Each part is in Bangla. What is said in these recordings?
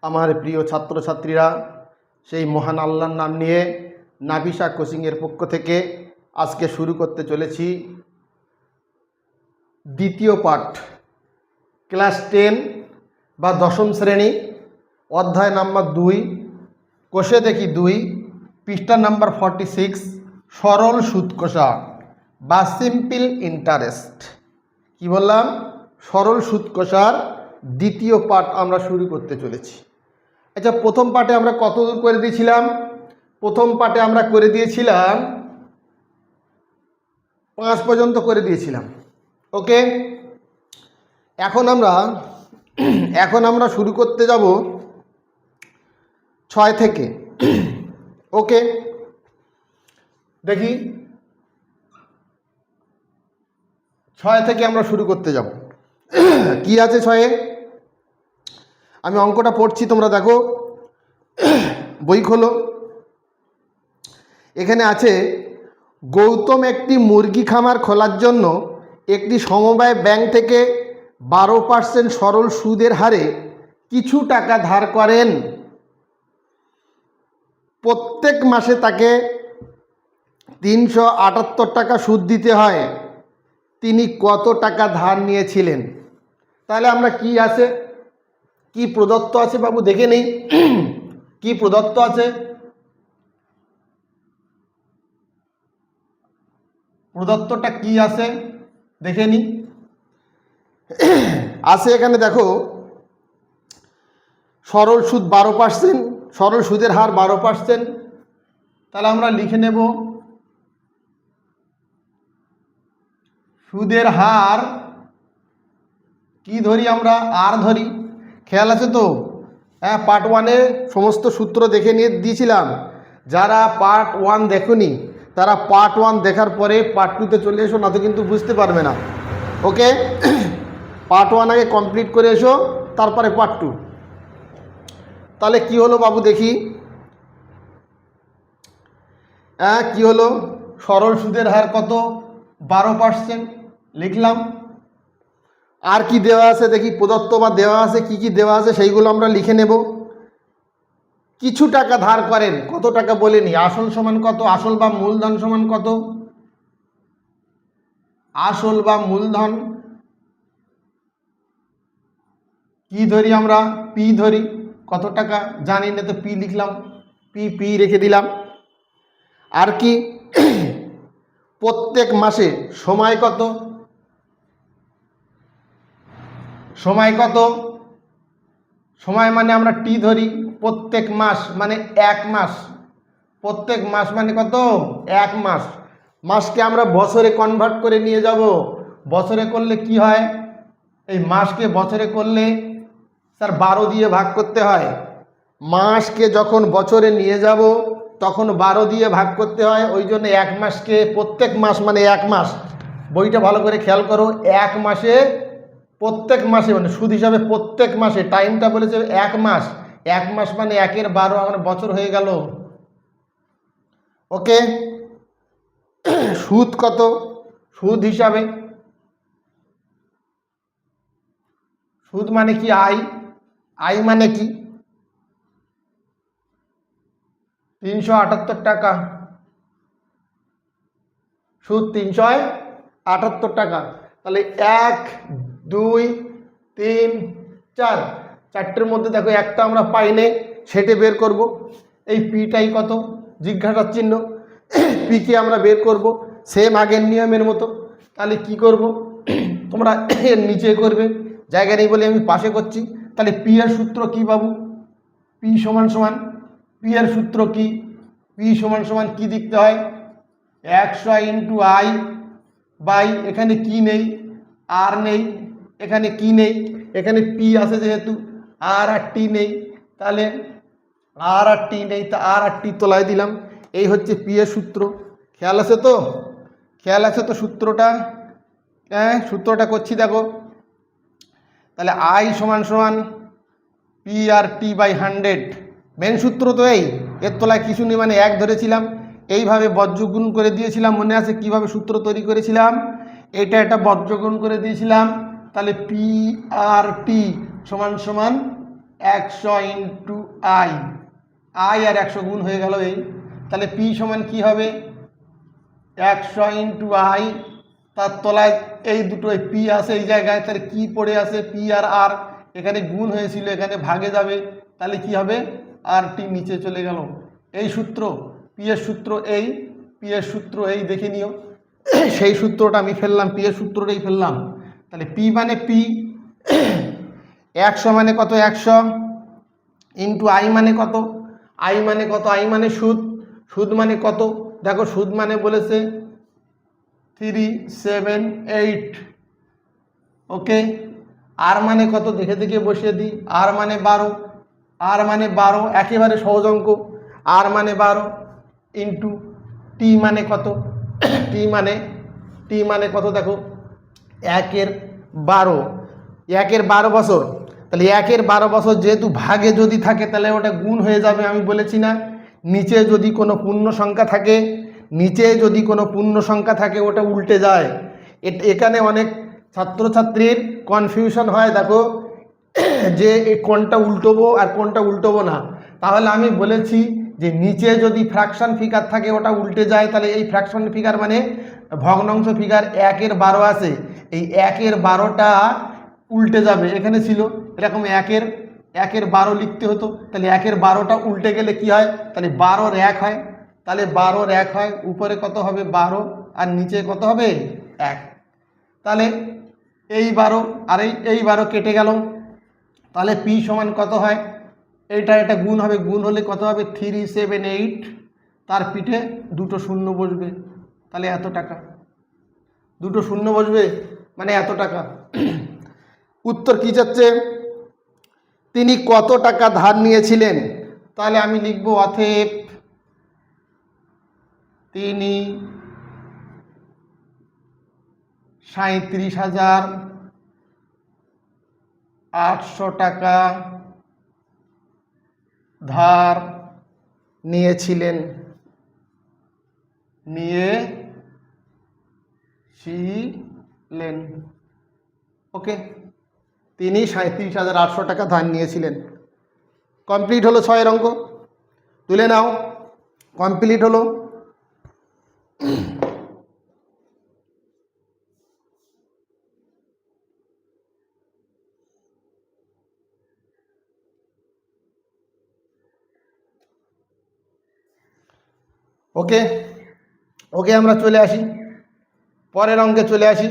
আমার প্রিয় ছাত্রছাত্রীরা, সেই মহান আল্লাহর নাম নিয়ে নাবিশা কোচিংয়ের পক্ষ থেকে আজকে শুরু করতে চলেছি দ্বিতীয় পাঠ, ক্লাস 10 বা দশম শ্রেণী, অধ্যায় নাম্বার 2, কোষে দেখি 2, পৃষ্ঠা নাম্বার 46, সরল সুদ কষা বা সিম্পল ইন্টারেস্ট। কি বললাম? সরল সুদ কষার দ্বিতীয় পাঠ আমরা শুরু করতে চলেছি। আচ্ছা, প্রথম পাঠে আমরা কত দূর করে দিয়েছিলাম? প্রথম পাঠে আমরা করে দিয়েছিলাম 5 পর্যন্ত করে দিয়েছিলাম। ওকে, এখন আমরা শুরু করতে যাব 6 থেকে। ওকে, দেখি 6 থেকে আমরা শুরু করতে যাব। কি আছে 6-এ? আমি অঙ্কটা পড়ছি, তোমরা দেখো, বই খোলো। এখানে আছে, গৌতম একটি মুরগি খামার খোলার জন্য একটি সমবায় ব্যাংক থেকে 12% সরল সুদের হারে কিছু টাকা ধার করেন। প্রত্যেক মাসে তাকে 378 টাকা সুদ দিতে হয়। তিনি কত টাকা ধার নিয়েছিলেন? তাহলে আমরা কি আছে, কি প্রদত্ত আছে বাবু দেখে নেই। কি প্রদত্ত আছে? প্রদত্তটা কি আছে দেখে নি। আছে এখানে দেখো, সরল সুদ 12%, সরল সুদের হার 12%। তাহলে আমরা লিখে নেব সুদের হার কি ধরি আমরা? আর ধরি। খেয়াল আছে তো? হ্যাঁ, পার্ট 1-এ সমস্ত সূত্র দেখে নিয়ে দিয়েছিলাম। যারা পার্ট 1 দেখোনি তারা পার্ট 1 দেখার পরে পার্ট 2-তে চলে এসো, না তো কিন্তু বুঝতে পারবে না। ওকে, পার্ট 1 আগে কমপ্লিট করে এসো, তারপরে পার্ট 2। তাহলে কি হলো বাবু দেখি? হ্যাঁ, কি হলো? সরল সুদের হার কত? 12% লিখলাম। আর কি দেওয়া আছে দেখি, প্রদত্ত বা দেওয়া আছে, কি কি দেওয়া আছে সেইগুলো আমরা লিখে নেব। কিছু টাকা ধার করেন, কত টাকা বলেনি। আসল সমান কত? আসল বা মূলধন সমান কত? আসল বা মূলধন কি ধরি আমরা? পি ধরি। কত টাকা জানি না, তো পি লিখলাম, পি রেখে দিলাম। আর কি? প্রত্যেক মাসে সময় কত? সময় কত? সময় মানে আমরা টি ধরি। প্রত্যেক মাস মানে 1 মাস। প্রত্যেক মাস মানে কত? 1 মাস। মাসকে আমরা বছরে কনভার্ট করে নিয়ে যাব। বছরে করলে কি হয়? এই মাসকে বছরে করলে স্যার 12 দিয়ে ভাগ করতে হয়। মাসকে যখন বছরে নিয়ে যাব তখন 12 দিয়ে ভাগ করতে হয়। ওই জন্য 1 মাসকে, প্রত্যেক মাস মানে 1 মাস। বইটা ভালো করে খেয়াল করো। 1 মাসে, প্রত্যেক মাসে মানে সুদ হিসাবে প্রত্যেক মাসে, টাইমটা বলেছে 1 মাস। 1 মাস মানে 1-এর 12, আমার বছর হয়ে গেল। ওকে, সুদ কত? সুদ হিসাবে, সুদ মানে কি? আয় মানে কি? 378 টাকা। সুদ 378 টাকা। তাহলে 1, 2, 3, 4, 4টের মধ্যে দেখো একটা আমরা পাইনি, সেটে বের করব। এই পিটাই কত? জিজ্ঞাসার চিহ্ন। পিকে আমরা বের করব সেম আগের নিয়মের মতো। তাহলে কি করব? তোমরা এর নিচে করবে, জায়গা নেই বলে আমি পাশে করছি। তাহলে পি এর সূত্র কি বাবু? পি সমান সমান, পি এর সূত্র কি? পি সমান সমান কি লিখতে হয়? 100 ইন্টু আই বাই, এখানে কি নেই? আর নেই। এখানে কি নেই? এখানে পি আছে যেহেতু, আর টি নেই। তাহলে আর টি নেই, তা আর টি তোলায় দিলাম। এই হচ্ছে পি এর সূত্র। খেয়াল আছে তো? খেয়াল আছে তো সূত্রটা? হ্যাঁ, সূত্রটা করছি দেখো। তাহলে আই সমান সমান P R T by 100। Main সূত্র তো এই, এর তলায় কিছু নেই মানে 1 ধরেছিলাম। এইভাবে বজ্রগুণ করে দিয়েছিলাম, মনে আছে কিভাবে সূত্র তৈরি করেছিলাম? এটা বজ্রগুণ করে দিয়েছিলাম। তাহলে পি আর টি সমান সমান 100 ইন্টু আই, আই আর 100 গুণ হয়ে গেল এই, তাহলে পি সমান কি হবে 100 ইন্টু আই, তার তলায় এই দুটো পি আছে এই জায়গায়, তাহলে কি পড়ে আছে পি আর আর, এখানে গুণ হয়েছিল এখানে ভাগে যাবে, তাহলে কি হবে আর টি নিচে চলে গেল। এই সূত্র পি এর সূত্র এই, পি এর সূত্র এই দেখে নিও, সেই সূত্রটা আমি ফেললাম, পি এর সূত্রটাই ফেললাম। তাহলে পি মানে পি 100 মানে কত 100 ইন্টু আই মানে কত, আই মানে কত, আই মানে সুদ, সুদ মানে কত দেখো, সুদ মানে বলেছে 378, ওকে। আর মানে কত দেখে দেখে বসিয়ে দিই, আর মানে 12, আর মানে 12 একেবারে সহজ অঙ্ক, আর মানে 12 ইন্টু টি মানে কত, টি মানে কত দেখো 1 এর 12, 1 এর 12 বছর, তাহলে 1 এর 12 বছর যেহেতু ভাগে যদি থাকে তাহলে ওটা গুণ হয়ে যাবে, আমি বলেছি না নিচে যদি কোনো পূর্ণ সংখ্যা থাকে, নিচে যদি কোনো পূর্ণ সংখ্যা থাকে ওটা উল্টে যায়। এখানে অনেক ছাত্রছাত্রীর কনফিউশন হয় দেখো যে কোনটা উল্টোবো আর কোনটা উল্টোবো না, তাহলে আমি বলেছি যে নিচে যদি ফ্র্যাকশন ফিগার থাকে ওটা উল্টে যায়, তাহলে এই ফ্র্যাকশন ফিগার মানে ভগ্নাংশ ফিগার 1 এর 12 আছে, এই 1 এর 12টা উল্টে যাবে, এখানে ছিল এরকম 1 এর 12 লিখতে হতো, তাহলে 1 এর 12টা উল্টে গেলে কি হয়, তাহলে 12 1 হয়, তাহলে 12 1 হয়, উপরে কত হবে 12 আর নিচে কত হবে 1, তাহলে এই 12 আর এই 12 কেটে গেল, তাহলে পি সমান কত হয়, এটা গুণ হবে, গুণ হলে কত হবে 378, তার পিঠে দুটো শূন্য বসবে, তাহলে এত টাকা, দুটো শূন্য বসবে মানে এত টাকা। উত্তর কি যাচ্ছে, তিনি কত টাকা ধার নিয়েছিলেন, তাহলে আমি লিখব অতএব তিনি 37,800 টাকা ধার নিয়েছিলেন, ওকে। তিনি 37,800 টাকা ধার নিয়েছিলেন। কমপ্লিট হলো 6 অঙ্ক, তুলে নাও, কমপ্লিট হলো। ওকে ওকে, আমরা চলে আসি পরের অঙ্কে, চলে আসি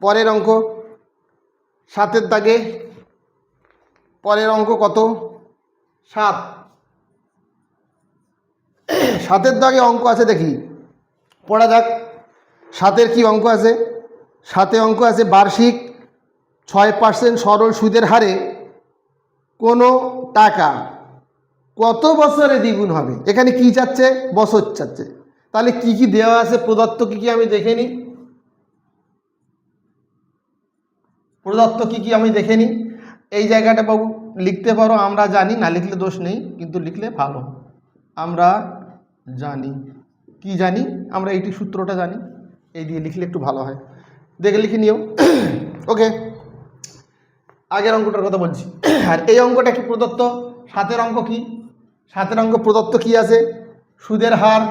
পরের অঙ্ক 7 দাগে, পরের অঙ্ক কত 7, 7 দাগে অঙ্ক আছে দেখি পড়া যাক। 7 কি অঙ্ক আছে, 7 অঙ্ক আছে বার্ষিক 6% সরল সুদের হারে কোনো টাকা কত বছরে দ্বিগুণ হবে, এখানে কি চাচ্ছে বছর চাচ্ছে, তাহলে কি কি দেওয়া আছে প্রদত্ত কি কি আমি দেখে নিই, প্রদত্ত কি কি আমি দেখে নিই। এই জায়গাটা বাবু লিখতে পারো, আমরা জানি, না লিখলে দোষ নেই, কিন্তু লিখলে ভালো, আমরা জানি, কি জানি আমরা এইটি সূত্রটা জানি, এই দিয়ে লিখলে একটু ভালো হয়, দেখে লিখে নিও। ওকে, আগের অঙ্কটার কথা বলছি, আর এই অঙ্কটা কি প্রদত্ত, 7 অঙ্ক কি, 7 অঙ্ক প্রদত্ত কি আছে, সুদের হার,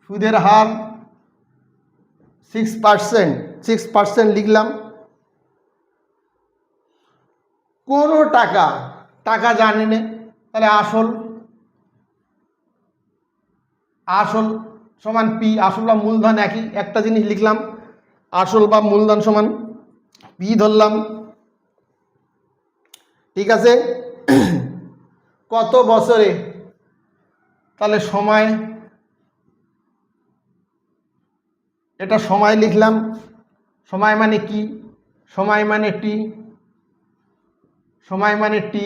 সুদের হার 6%, 6% লিখলাম, কোনো টাকা, টাকা জানি না, তাহলে আসল, আসল সমান পি, আসল বা মূলধন একই, একটা জিনিস লিখলাম, আসল বা মূলধন সমান পি ধরলাম, ঠিক আছে। কত বছরে, তাহলে সময়, এটা সময় লিখলাম, সময় মানে কি, সময় মানে টি, সময় মানে টি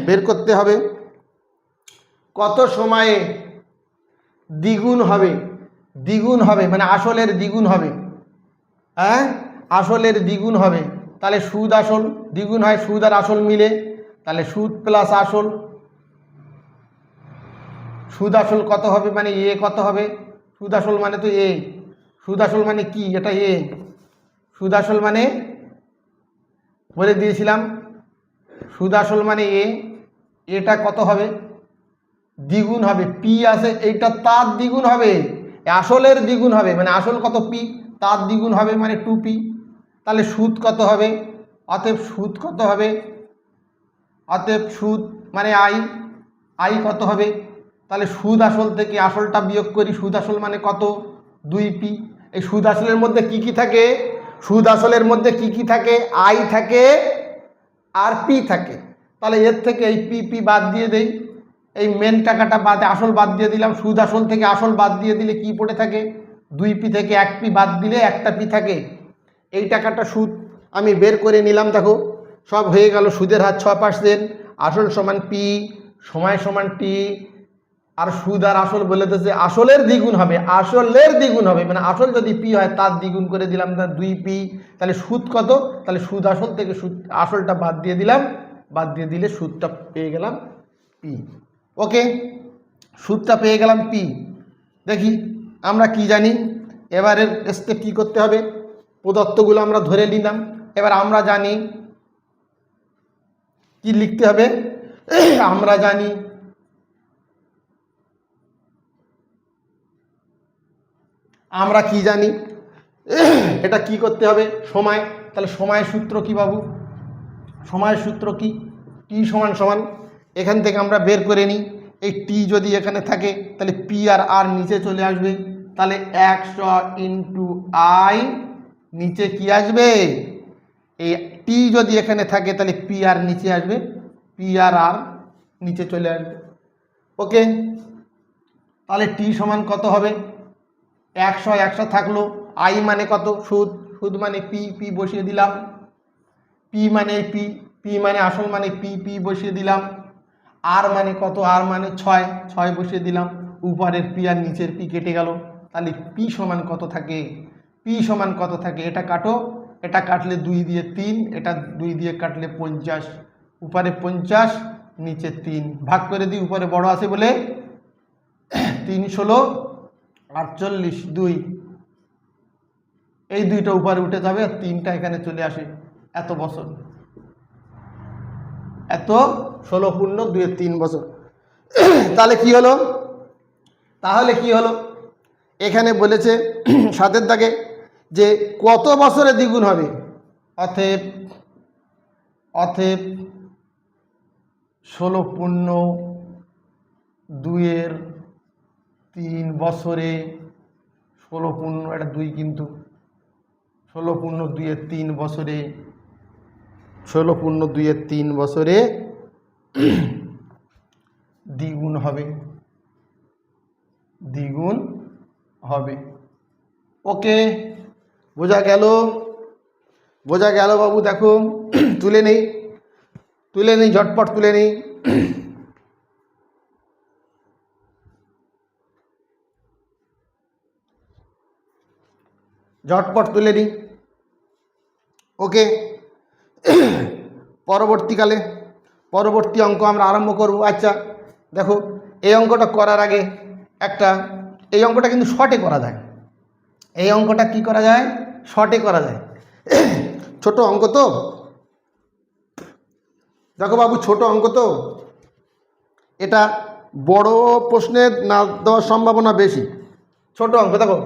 বের করতে হবে, কত সময়ে দ্বিগুণ হবে, দ্বিগুণ হবে মানে আসলের দ্বিগুণ হবে, হ্যাঁ আসলের দ্বিগুণ হবে, তাহলে সুদ আসল দ্বিগুণ হয়, সুদ আর আসল মিলে, তাহলে সুদ প্লাস আসল, সুদ আসল কত হবে মানে এ কত হবে, সুদ আসল মানে তো এ, সুদ আসল মানে কি, এটা এ, সুদ আসল মানে বলে দিয়েছিলাম, সুদ আসল মানে এ, এটা কত হবে দ্বিগুণ হবে, পি আছে এইটা তার দ্বিগুণ হবে, আসলের দ্বিগুণ হবে, মানে আসল কত পি, তার দ্বিগুণ হবে মানে 2p। তাহলে সুদ কত হবে, অতএব সুদ কত হবে, অতএব সুদ মানে আই, আই কত হবে, তাহলে সুদ আসল থেকে আসলটা বিয়োগ করি, সুদ আসল মানে কত 2p। এই সুদ আসলের মধ্যে কি কি থাকে, সুদ আসলের মধ্যে কি কি থাকে, আই থাকে আর পি থাকে, তাহলে এর থেকে এই পি পি বাদ দিয়ে দেই, এই মেন টাকাটা বাদ, আসল বাদ দিয়ে দিলাম, সুদ আসল থেকে আসল বাদ দিয়ে দিলে কি পড়ে থাকে, 2p থেকে 1p বাদ দিলে একটা পি থাকে, এই টাকাটা সুদ আমি বের করে নিলাম। দেখো সব হয়ে গেল, সুদের হার 6%, আসল সমান পি, সময় সমান টি, আর সুদ আর আসল বলে দিয়েছে আসলের দ্বিগুণ হবে, আসলের দ্বিগুণ হবে মানে আসল যদি পি হয় তার দ্বিগুণ করে দিলাম, 2p। তাহলে সুদ কত, তাহলে সুদ আসল থেকে সুদ আসলটা বাদ দিয়ে দিলাম, বাদ দিয়ে দিলে সুদটা পেয়ে গেলাম পি। ওকে, সুদটা পেয়ে গেলাম পি। দেখি আমরা কি জানি, এবারের স্টেপ কি করতে হবে, প্রদত্তগুলো আমরা ধরে নিলাম, এবার আমরা জানি কি লিখতে হবে, আমরা জানি আমরা কি জানি, এটা কি করতে হবে, সময়, তাহলে সময়ের সূত্র কি বাবু, সময়ের সূত্র কি, টি সমান সমান, এখান থেকে আমরা বের করে নিই, এই টি যদি এখানে থাকে তাহলে পি আর আর নিচে চলে আসবে, তাহলে 100 ইন্টু আই, নিচে কি আসবে, এই টি যদি এখানে থাকে তাহলে পি আর নিচে আসবে, পি আর আর নিচে চলে আসবে। ওকে, তাহলে টি সমান কত হবে, 100 থাকলো, আই মানে কত সুদ, সুদ মানে পি, পি বসিয়ে দিলাম, পি মানে পি, পি মানে আসল মানে পি, পি বসিয়ে দিলাম, আর মানে কত, আর মানে 6 বসিয়ে দিলাম, উপরের পি আর নিচের পি কেটে গেল, তাহলে পি সমান কত থাকে, পি সমান কত থাকে, এটা কাটো, এটা কাটলে 2 দিয়ে 3, এটা 2 দিয়ে কাটলে 50, উপরে 50 নিচে 3, ভাগ করে দিই, উপরে বড় আছে বলে 3 ষোলো 48, 2, এই 2টা উপরে উঠে যাবে আর 3টা এখানে চলে আসে, এত বছর, এত 16 পূর্ণ 2 বছর। তাহলে কি হলো, তাহলে কি হলো, এখানে বলেছে 7 দাগে যে কত বছরে দ্বিগুণ হবে, অতএব অতএব 16 পূর্ণ 2 বছরে, 16 পূর্ণ এটা 2 কিন্তু 16 পূর্ণ 2 বছরে, 16 পূর্ণ 2 বছরে দ্বিগুণ হবে, দ্বিগুণ হবে। ওকে, বোঝা গেল, বোঝা গেল বাবু। দেখো তুলে নেই, তুলে নেই, ঝটপট তুলে নেই, ঝটপট তুলে নিই। ওকে, পরবর্তীকালে পরবর্তী অঙ্ক আমরা আরম্ভ করব। আচ্ছা দেখো, এই অঙ্কটা করার আগে একটা, এই অঙ্কটা কিন্তু শর্টে করা যায়, এই অঙ্কটা কি করা যায়, শর্টে করা যায়, ছোট অঙ্ক তো, দেখো বাবু ছোট অঙ্ক তো, এটা বড় প্রশ্নের না দেওয়ার সম্ভাবনা বেশি, ছোট অঙ্ক দেখো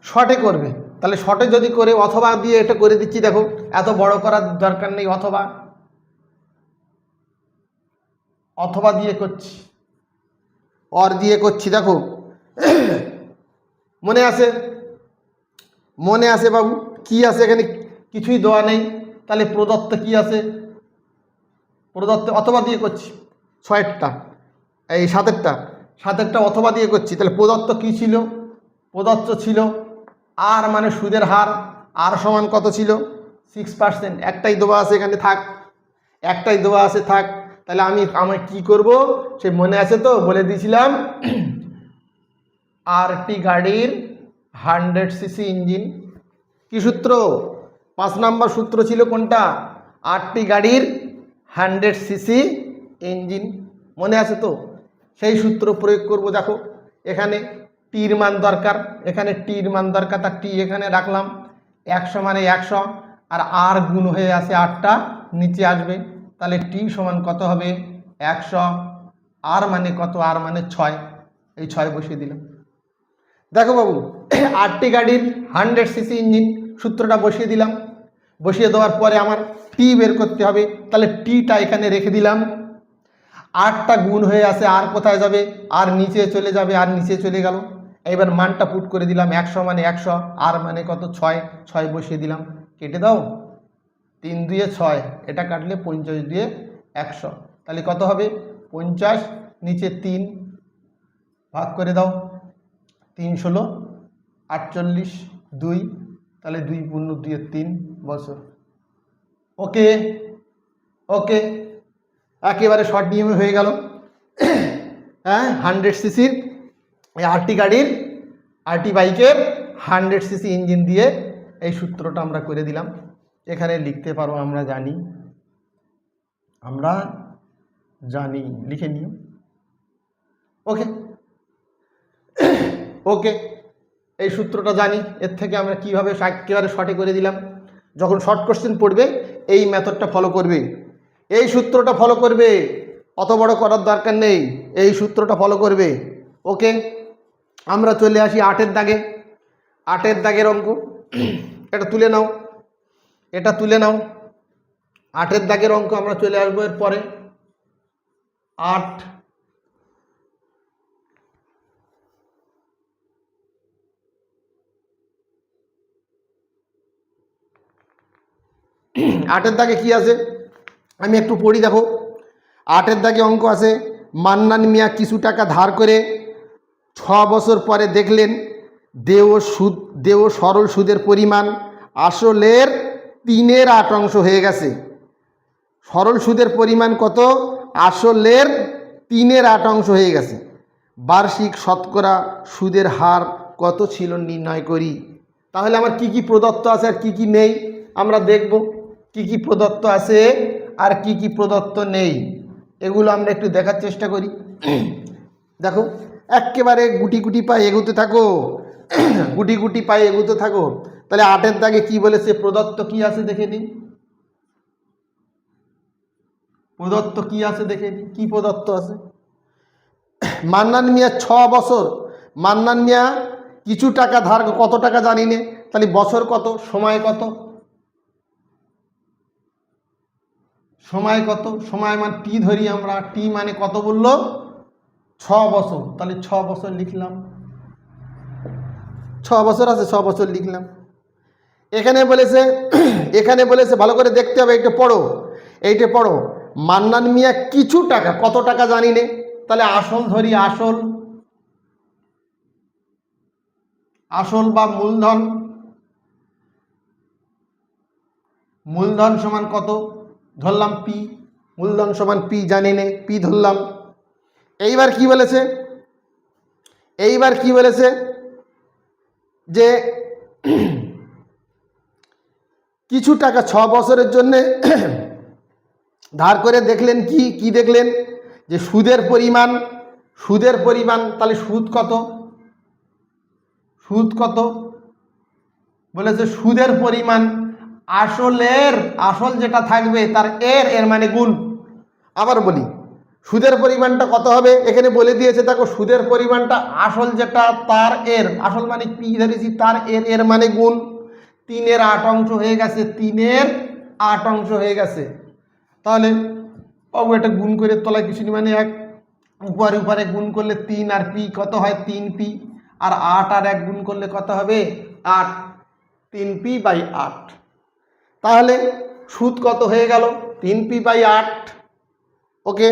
শর্টে করবে, তাহলে শর্টে যদি করে, অথবা দিয়ে এটা করে দিচ্ছি, দেখো এত বড় করার দরকার নেই, অথবা অথবা দিয়ে করছি, অর দিয়ে করছি। দেখো মনে আছে, মনে আছে বাবু কি আছে এখানে, কিছুই দেওয়া নেই, তাহলে প্রদত্ত কি আছে, প্রদত্ত অথবা দিয়ে করছি, 6টা এই 7টা অথবা দিয়ে করছি, তাহলে প্রদত্ত কি ছিল, প্রদত্ত ছিল আর মানে সুদের হার, আর সমান কত ছিল 6%, একটাই দেওয়া আছে এখানে থাক, একটাই দেওয়া আছে থাক, তাহলে আমি কি করব, সে মনে আছে তো, বলে দিয়েছিলাম আরটি গাড়ির 100cc ইঞ্জিন, কি সূত্র, 5 নম্বর সূত্র ছিল কোনটা, আরটি গাড়ির 100cc ইঞ্জিন, মনে আছে তো, সেই সূত্র প্রয়োগ করব। দেখো এখানে টির মান দরকার, এখানে টির মান দরকার, তার টি এখানে রাখলাম। 100 মানে 100, আর আর গুণ হয়ে আছে 8টা নিচে আসবে, তাহলে টি সমান কত হবে 100, আর মানে কত, আর মানে 6, এই 6 বসিয়ে দিলাম। দেখো বাবু 8টি গাড়ির 100 সিসি ইঞ্জিন, সূত্রটা বসিয়ে দিলাম। বসিয়ে দেওয়ার পরে আমার টি বের করতে হবে, তাহলে টিটা এখানে রেখে দিলাম। 8টা গুণ হয়ে আছে, আর কোথায় যাবে, আর নিচে চলে যাবে, আর নিচে চলে গেল। এবার মানটা পুট করে দিলাম, 100 মানে 100, আর মানে কত 6, 6 বসিয়ে দিলাম। কেটে দাও, 3 দুয়ে 6, এটা কাটলে 50 দিয়ে 100, তাহলে কত হবে 50, নিচে 3 ভাগ করে দাও, 3 ষোলো 48, 2, তাহলে 2 পূর্ণ 2 3 বছর। ওকে ওকে, একেবারে শর্ট নিয়মে হয়ে গেল। হ্যাঁ 100 সিসির এই আরটি গাড়ির, আরটি বাইকের 100 সিসি ইঞ্জিন দিয়ে এই সূত্রটা আমরা করে দিলাম। এখানে লিখতে পারো আমরা জানি, আমরা জানি, লিখে নিও। ওকে ওকে, এই সূত্রটা জানি, এর থেকে আমরা কীভাবে একেবারে শর্টে করে দিলাম। যখন শর্ট কোশ্চেন পড়বে এই মেথডটা ফলো করবে, এই সূত্রটা ফলো করবে, অত বড় করার দরকার নেই, এই সূত্রটা ফলো করবে। ওকে, আমরা চলে আসি 8-এর দাগে। 8-এর দাগের অঙ্ক, এটা তুলে নাও, এটা তুলে নাও। 8-এর দাগের অঙ্ক আমরা চলে আসবো এর পরে। 8 8-এর দাগে কি আছে আমি একটু পড়ি। দেখো 8-এর দাগে অঙ্ক আছে, মান্নান মিয়া কিছু টাকা ধার করে 6 বছর পরে দেখলেন দেও সরল সুদের পরিমাণ আসলের 3/8 হয়ে গেছে। সরল সুদের পরিমাণ কত, আসলের 3/8 হয়ে গেছে। বার্ষিক শতকরা সুদের হার কত ছিল নির্ণয় করি। তাহলে আমার কি কি প্রদত্ত আছে আর কি কি নেই আমরা দেখব, কি কি প্রদত্ত আছে আর কি কি প্রদত্ত নেই, এগুলো আমরা একটু দেখার চেষ্টা করি। দেখো একেবারে গুটি গুটি পায়ে এগোতে থাকো, গুটি গুটি পায়ে এগোতে থাকো। তাহলে 8-এর দাগে কি বলেছে, প্রদত্ত কি আছে দেখে নিই, প্রদত্ত কি আছে দেখে নিই, কি প্রদত্ত আছে। মান্নান মিয়া 6 বছর, মান্নান মিয়া কিছু টাকা ধার, কত টাকা জানি না, তাহলে বছর কত, সময় কত, সময় কত, সময় মানে টি ধরি আমরা, টি মানে কত বললো 6 বছর, তাহলে 6 বছর লিখলাম। 6 বছর আছে, 6 বছর লিখলাম। এখানে বলেছে, এখানে বলেছে ভালো করে দেখতে হবে, এইটা পড়ো, এইটা পড়ো। মান্নান মিয়া কিছু টাকা, কত টাকা জানি না, তাহলে আসল ধরি, আসল, আসল বা মূলধন, মূলধন সমান কত ধরলাম পি, মূলধন সমান পি জানি না, পি ধরলাম। এইবার কি বলেছে, এইবার কি বলেছে যে কিছু টাকা 6 বছরের জন্যে ধার করে দেখলেন, কি কি দেখলেন, যে সুদের পরিমাণ, সুদের পরিমাণ, তাহলে সুদ কত, সুদ কত বলেছে, সুদের পরিমাণ আসলের, আসল যেটা থাকবে তার এর মানে গুণ। আবার বলি সুদের পরিমাণটা কত হবে, এখানে বলে দিয়েছে। দেখো সুদের পরিমাণটা আসল যেটা তার এর, আসল মানে পি ধরেছি, তার এর মানে গুণ। 3/8 হয়ে গেছে, 3/8 হয়ে গেছে। তাহলে বাবু এটা গুণ করে তলায় কিছু মানে 1, উপরে উপরে গুণ করলে 3 আর পি কত হয় 3p, আর 8 আর 1 গুণ করলে কত হবে 8, 3p/8। তাহলে সুদ কত হয়ে গেল 3p/8। ওকে,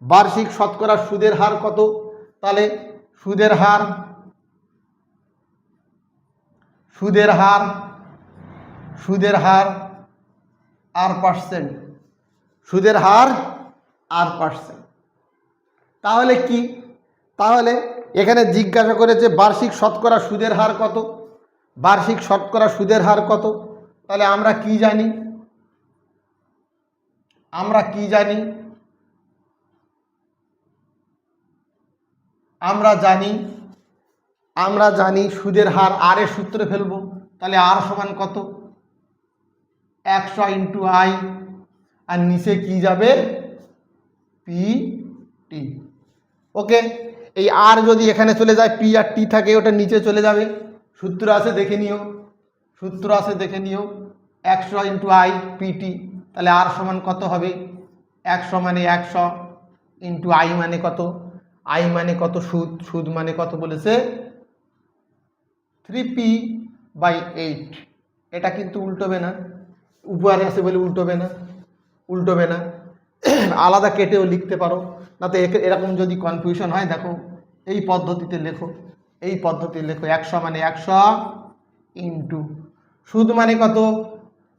বার্ষিক শতকরা সুদের হার কত, তাহলে সুদের হার, সুদের হার, সুদের হার আর পার্সেন্ট, সুদের হার আর পার্সেন্ট। তাহলে কি, তাহলে এখানে জিজ্ঞাসা করেছে বার্ষিক শতকরা সুদের হার কত, বার্ষিক শতকরা সুদের হার কত। তাহলে আমরা কি জানি, আমরা কি জানি, আমরা জানি সুদের হার আর এর সূত্রে ফেলবো, তাহলে আর সমান কত 100 ইন্টু আই, আর নিচে কি যাবে পি টি। ওকে, এই আর যদি এখানে চলে যায়, পি আর টি থাকে ওটা নিচে চলে যাবে। সূত্র আছে দেখে নিও, 100 ইন্টু আই পি টি, তাহলে আর সমান কত হবে 100 মানে 100 ইন্টু আই মানে কত, আই মানে কত সুদ মানে কত বলেছে 3p/8। এটা কিন্তু উল্টোবে না, উপরে আছে বলে উল্টোবে না, আলাদা কেটেও লিখতে পারো, না তো এরকম যদি কনফিউশন হয় দেখো এই পদ্ধতিতে লেখো, 100 মানে 100 ইন্টু সুদ মানে কত,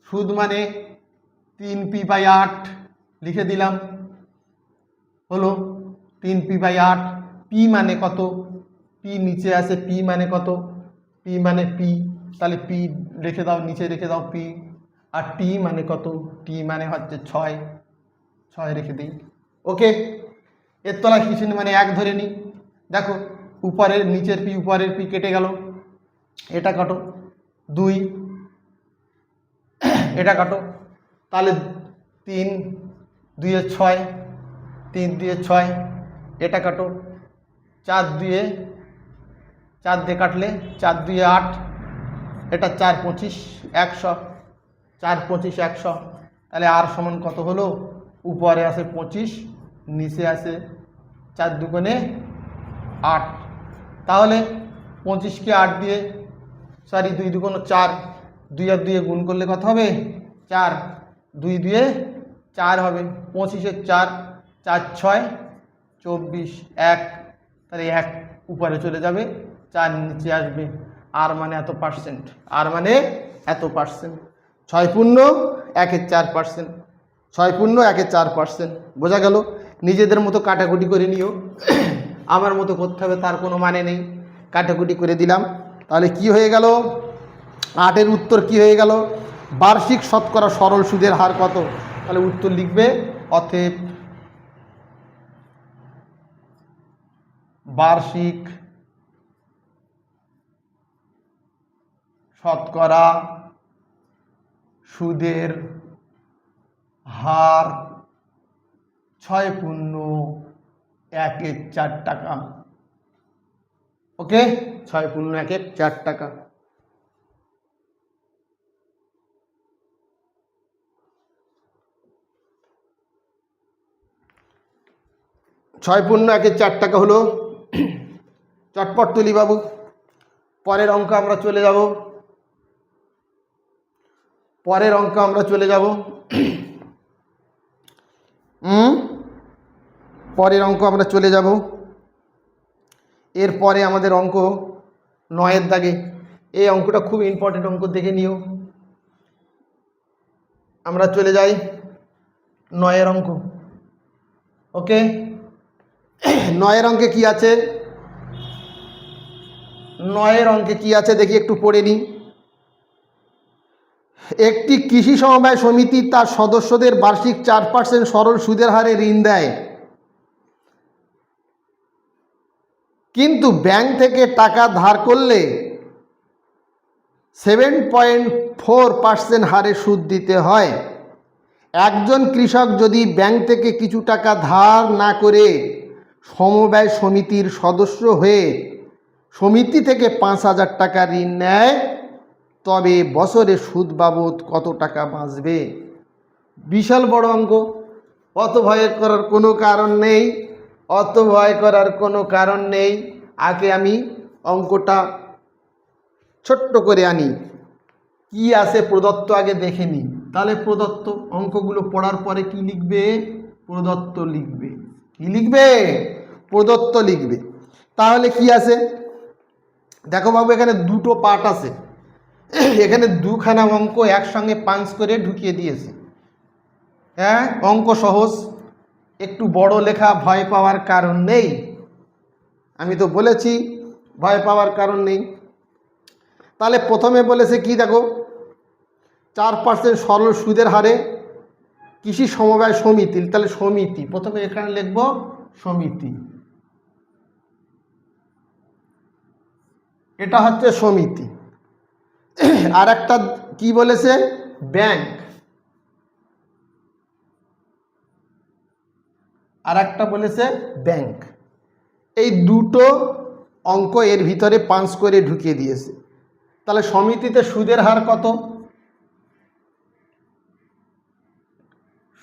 সুদ মানে 3p/8 লিখে দিলাম, হলো 3p/8। পি মানে কত, পি নিচে আছে, পি মানে কত, পি মানে পি, তাহলে পি রেখে দাও, নিচে রেখে দাও পি। আর টি মানে কত, টি মানে হচ্ছে 6 রেখে দিই। ওকে, এর তলায় কিছু নেই মানে 1 ধরে নিই। দেখো উপরের নিচের পি, উপরের পি কেটে গেল, এটা কাটো 2, এটা কাটো, তাহলে 3 2 6, 3 2 6, এটা কাটো 4 2 কাটলে 4 2 8, এটা 4 25 100, 4 25 100, তাহলে আর সমান কত হলো, উপরে আছে 25, নিচে আছে 4 দুগুণে 8, তাহলে 25কে 8 দিয়ে 2 দুগুণে 4, 2 আর 2 গুণ করলে কত হবে 4, 2 2 4 হবে, 25-এর 4, 4 6 24, 1, তাহলে 1 উপরে চলে যাবে, 4 নিচে আসবে, আর মানে এত পার্সেন্ট, আর মানে এত পার্সেন্ট, 6 পূর্ণ 1-এর 4%, 6 পূর্ণ 1-এর 4%। বোঝা গেল? নিজেদের মতো কাটাকুটি করে নিও, আমার মতো করতে হবে তার কোনো মানে নেই, কাটাকুটি করে দিলাম। তাহলে কি হয়ে গেল, 8-এর উত্তর কি হয়ে গেল, বার্ষিক শতকরা সরল সুদের হার কত, তাহলে উত্তর লিখবে অতএব বার্ষিক শতকরা সুদের হার 6/1-এর 4 টাকা। ওকে, 6/1-এর 4 টাকা। ছয় পূর্ণ 1-এর 4 টাকা হলো, চটপট তুলি বাবু। পরের অঙ্ক আমরা চলে যাব, পরের অঙ্ক আমরা চলে যাব, এরপরে আমাদের অঙ্ক 9-এর দাগে। এই অঙ্কটা খুব ইম্পর্টেন্ট অঙ্ক, দেখে নিও। আমরা চলে যাই 9-এর অঙ্ক। ওকে, 9-এর অঙ্কে কি আছে, 9-এর অঙ্কে কি আছে দেখি একটু পড়ে নিই। একটি কৃষি সমবায় সমিতি তার সদস্যদের বার্ষিক 4% সরল সুদের হারে ঋণ দেয়, কিন্তু ব্যাংক থেকে টাকা ধার করলে 7.4% হারে সুদ দিতে হয়। একজন কৃষক যদি ব্যাংক থেকে কিছু টাকা ধার না করে সমবায় সমিতির সদস্য হয়ে সমিতি থেকে 5,000 টাকা ঋণ নেয়, তবে বছরে সুদ বাবদ কত টাকা বাঁচবে? বিশাল বড় অঙ্ক, অত ভয় করার কোনো কারণ নেই, আগে আমি অঙ্কটা ছোট্ট করে আনি। কি আছে প্রদত্ত আগে দেখে নিই, তাহলে প্রদত্ত অঙ্কগুলো পড়ার পরে কি লিখবে, প্রদত্ত লিখবে। কি লিখবে? প্রদত্ত লিখবে। তাহলে কি আছে দেখো বাবু, এখানে দুটো পার্ট আছে, এখানে দুখানা অঙ্ক একসঙ্গে পাঞ্চ করে ঢুকিয়ে দিয়েছে। হ্যাঁ, অঙ্ক সহজ, একটু বড় লেখা, ভয় পাওয়ার কারণ নেই। আমি তো বলেছি ভয় পাওয়ার কারণ নেই। তাহলে প্রথমে বলেছে কি দেখো, 4% সরল সুদের হারে কৃষি সমবায় সমিতি, তাহলে সমিতি প্রথমে এখানে লিখব সমিতি। এটা হচ্ছে সমিতি। আর একটা কি বলেছে, ব্যাংক। আর একটা বলেছে ব্যাংক। এই দুটো অঙ্ক এর ভিতরে পাঁচ করে ঢুকিয়ে দিয়েছে। তাহলে সমিতিতে সুদের হার কত?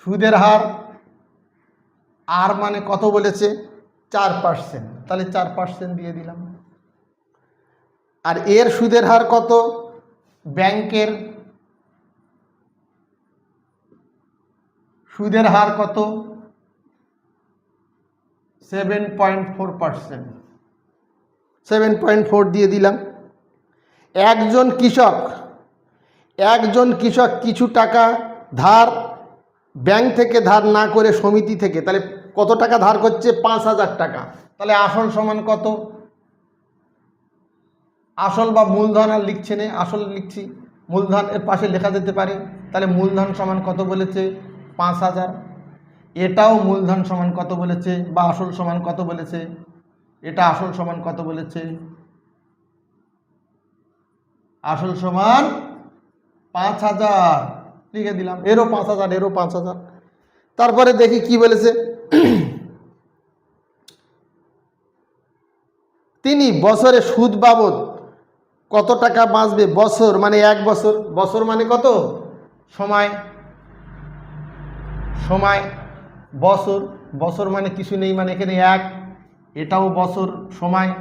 সুদের হার আর মানে কত বলেছে? 4%। তাহলে 4% দিয়ে দিলাম। আর এর সুদের হার কত? ব্যাংকের সুদের হার কত? 7.4%। 7.4 দিয়ে দিলাম। একজন কৃষক কিছু টাকা ধার ব্যাংক থেকে ধার না করে সমিতি থেকে, তাহলে কত টাকা ধার করছে? 5,000 টাকা। তাহলে আসল সমান কত? আসল বা মূলধন আর লিখছে না, আসল লিখছি, মূলধন এর পাশে লেখা যেতে পারে। তাহলে মূলধন সমান কত বলেছে? 5,000। এটাও মূলধন সমান কত বলেছে, বা আসল সমান কত বলেছে? এটা আসল সমান কত বলেছে? আসল সমান 5,000 লিখে দিলাম। এরও 5,000, এরও 5,000। তারপরে দেখি কি বলেছে। তিনি বছরে সুদ বাবদ কত টাকা বাঁচবে? বছর মানে 1 বছর। বছর মানে কত? সময়। বছর। বছর মানে কিছু নেই, মানে এখানে 1। এটাও বছর। সময়,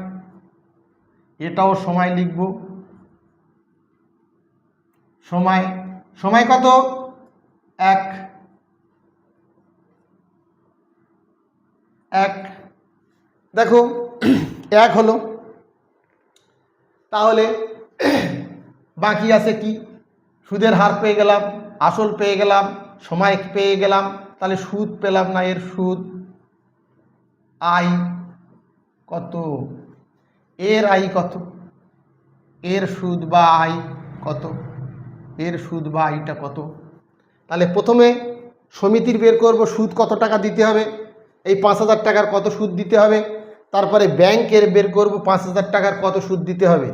এটাও সময় লিখব। সময় কত? 1। দেখো 1 হলো। তাহলে বাকি আছে কি? সুদের হার পেয়ে গেলাম, আসল পেয়ে গেলাম, সময় পেয়ে গেলাম। তাহলে সুদ পেলাম না, এর সুদ আই কত? এর আই কত? এর সুদ বা আই কত? এর সুদ বা আইটা কত? তাহলে প্রথমে সমিতির বের করব, সুদ কত টাকা দিতে হবে, এই 5,000 টাকার কত সুদ দিতে হবে। তারপরে ব্যাংকের বের করব 5,000 টাকার কত সুদ দিতে হবে।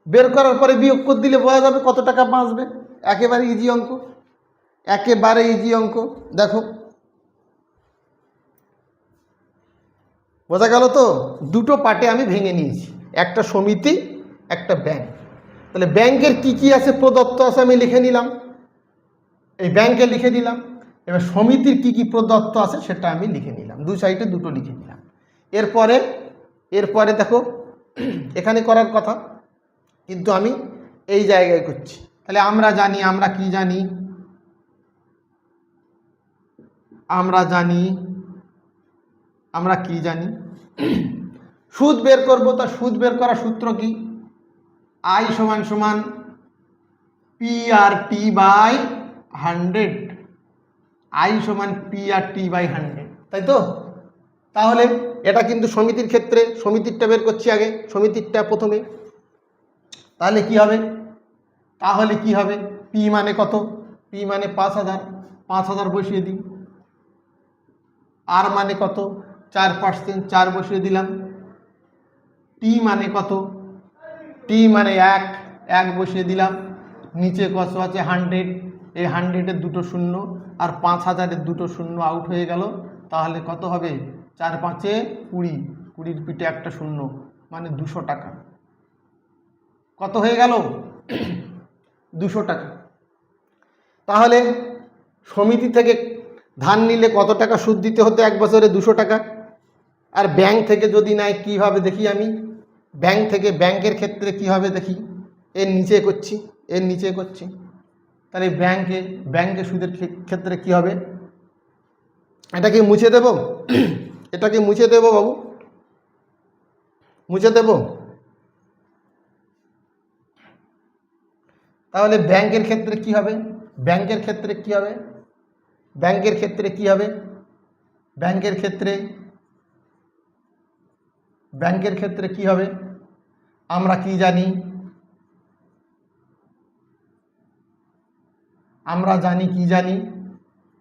বের করার পরে বিয়োগ করে দিলে বোঝা যাবে কত টাকা বাঁচবে। একেবারে ইজি অঙ্ক, একেবারে ইজি অঙ্ক। দেখো বোঝা গেল তো? দুটো পার্টে আমি ভেঙে নিয়েছি, একটা সমিতি, একটা ব্যাংক। তাহলে ব্যাংকের কি কি আছে, প্রদত্ত আছে, আমি লিখে নিলাম, এই ব্যাংকে লিখে দিলাম। এবার সমিতির কি কি প্রদত্ত আছে সেটা আমি লিখে নিলাম, দু সাইডে দুটো লিখে নিলাম। এরপরে দেখো এখানে করার কথা, কিন্তু আমি এই জায়গায় করছি। তাহলে আমরা জানি, আমরা কি জানি? আমরা কি জানি? সুদ বের করব। তা সুদ বের করার সূত্র কি? আই সমান সমান P R T by 100। I সমান পি আর টি বাই 100, তাই তো? তাহলে এটা কিন্তু সমিতির ক্ষেত্রে, সমিতিরটা বের করছি আগে, সমিতিরটা প্রথমে। তাহলে কি হবে? পি মানে কত? পি মানে 5,000। 5,000 বসিয়ে দিই। আর মানে কত? 4%। 4 বসিয়ে দিলাম। টি মানে কত? টি মানে 1 বসিয়ে দিলাম। নিচে কত আছে? 100। এই 100-এর দুটো শূন্য আর 5,000-এর দুটো শূন্য আউট হয়ে গেল। তাহলে কত হবে? 4 5 20, 20-র পিঠে একটা শূন্য, মানে 200 টাকা। কত হয়ে গেল? 200 টাকা। তাহলে সমিতি থেকে ধার নিলে কত টাকা সুদ দিতে হতো 1 বছরে? 200 টাকা। আর ব্যাংক থেকে যদি নেয় কী হবে দেখি আমি। ব্যাংকের ক্ষেত্রে কি হবে দেখি। এর নিচে করছি। তাহলে ব্যাংকে সুদের ক্ষেত্রে কি হবে? এটাকে মুছে দেব? এটাকে মুছে দেব বাবু? মুছে দেব? তাহলে ব্যাংকের ক্ষেত্রে কি হবে? ব্যাংকের ক্ষেত্রে কি হবে? আমরা কি জানি?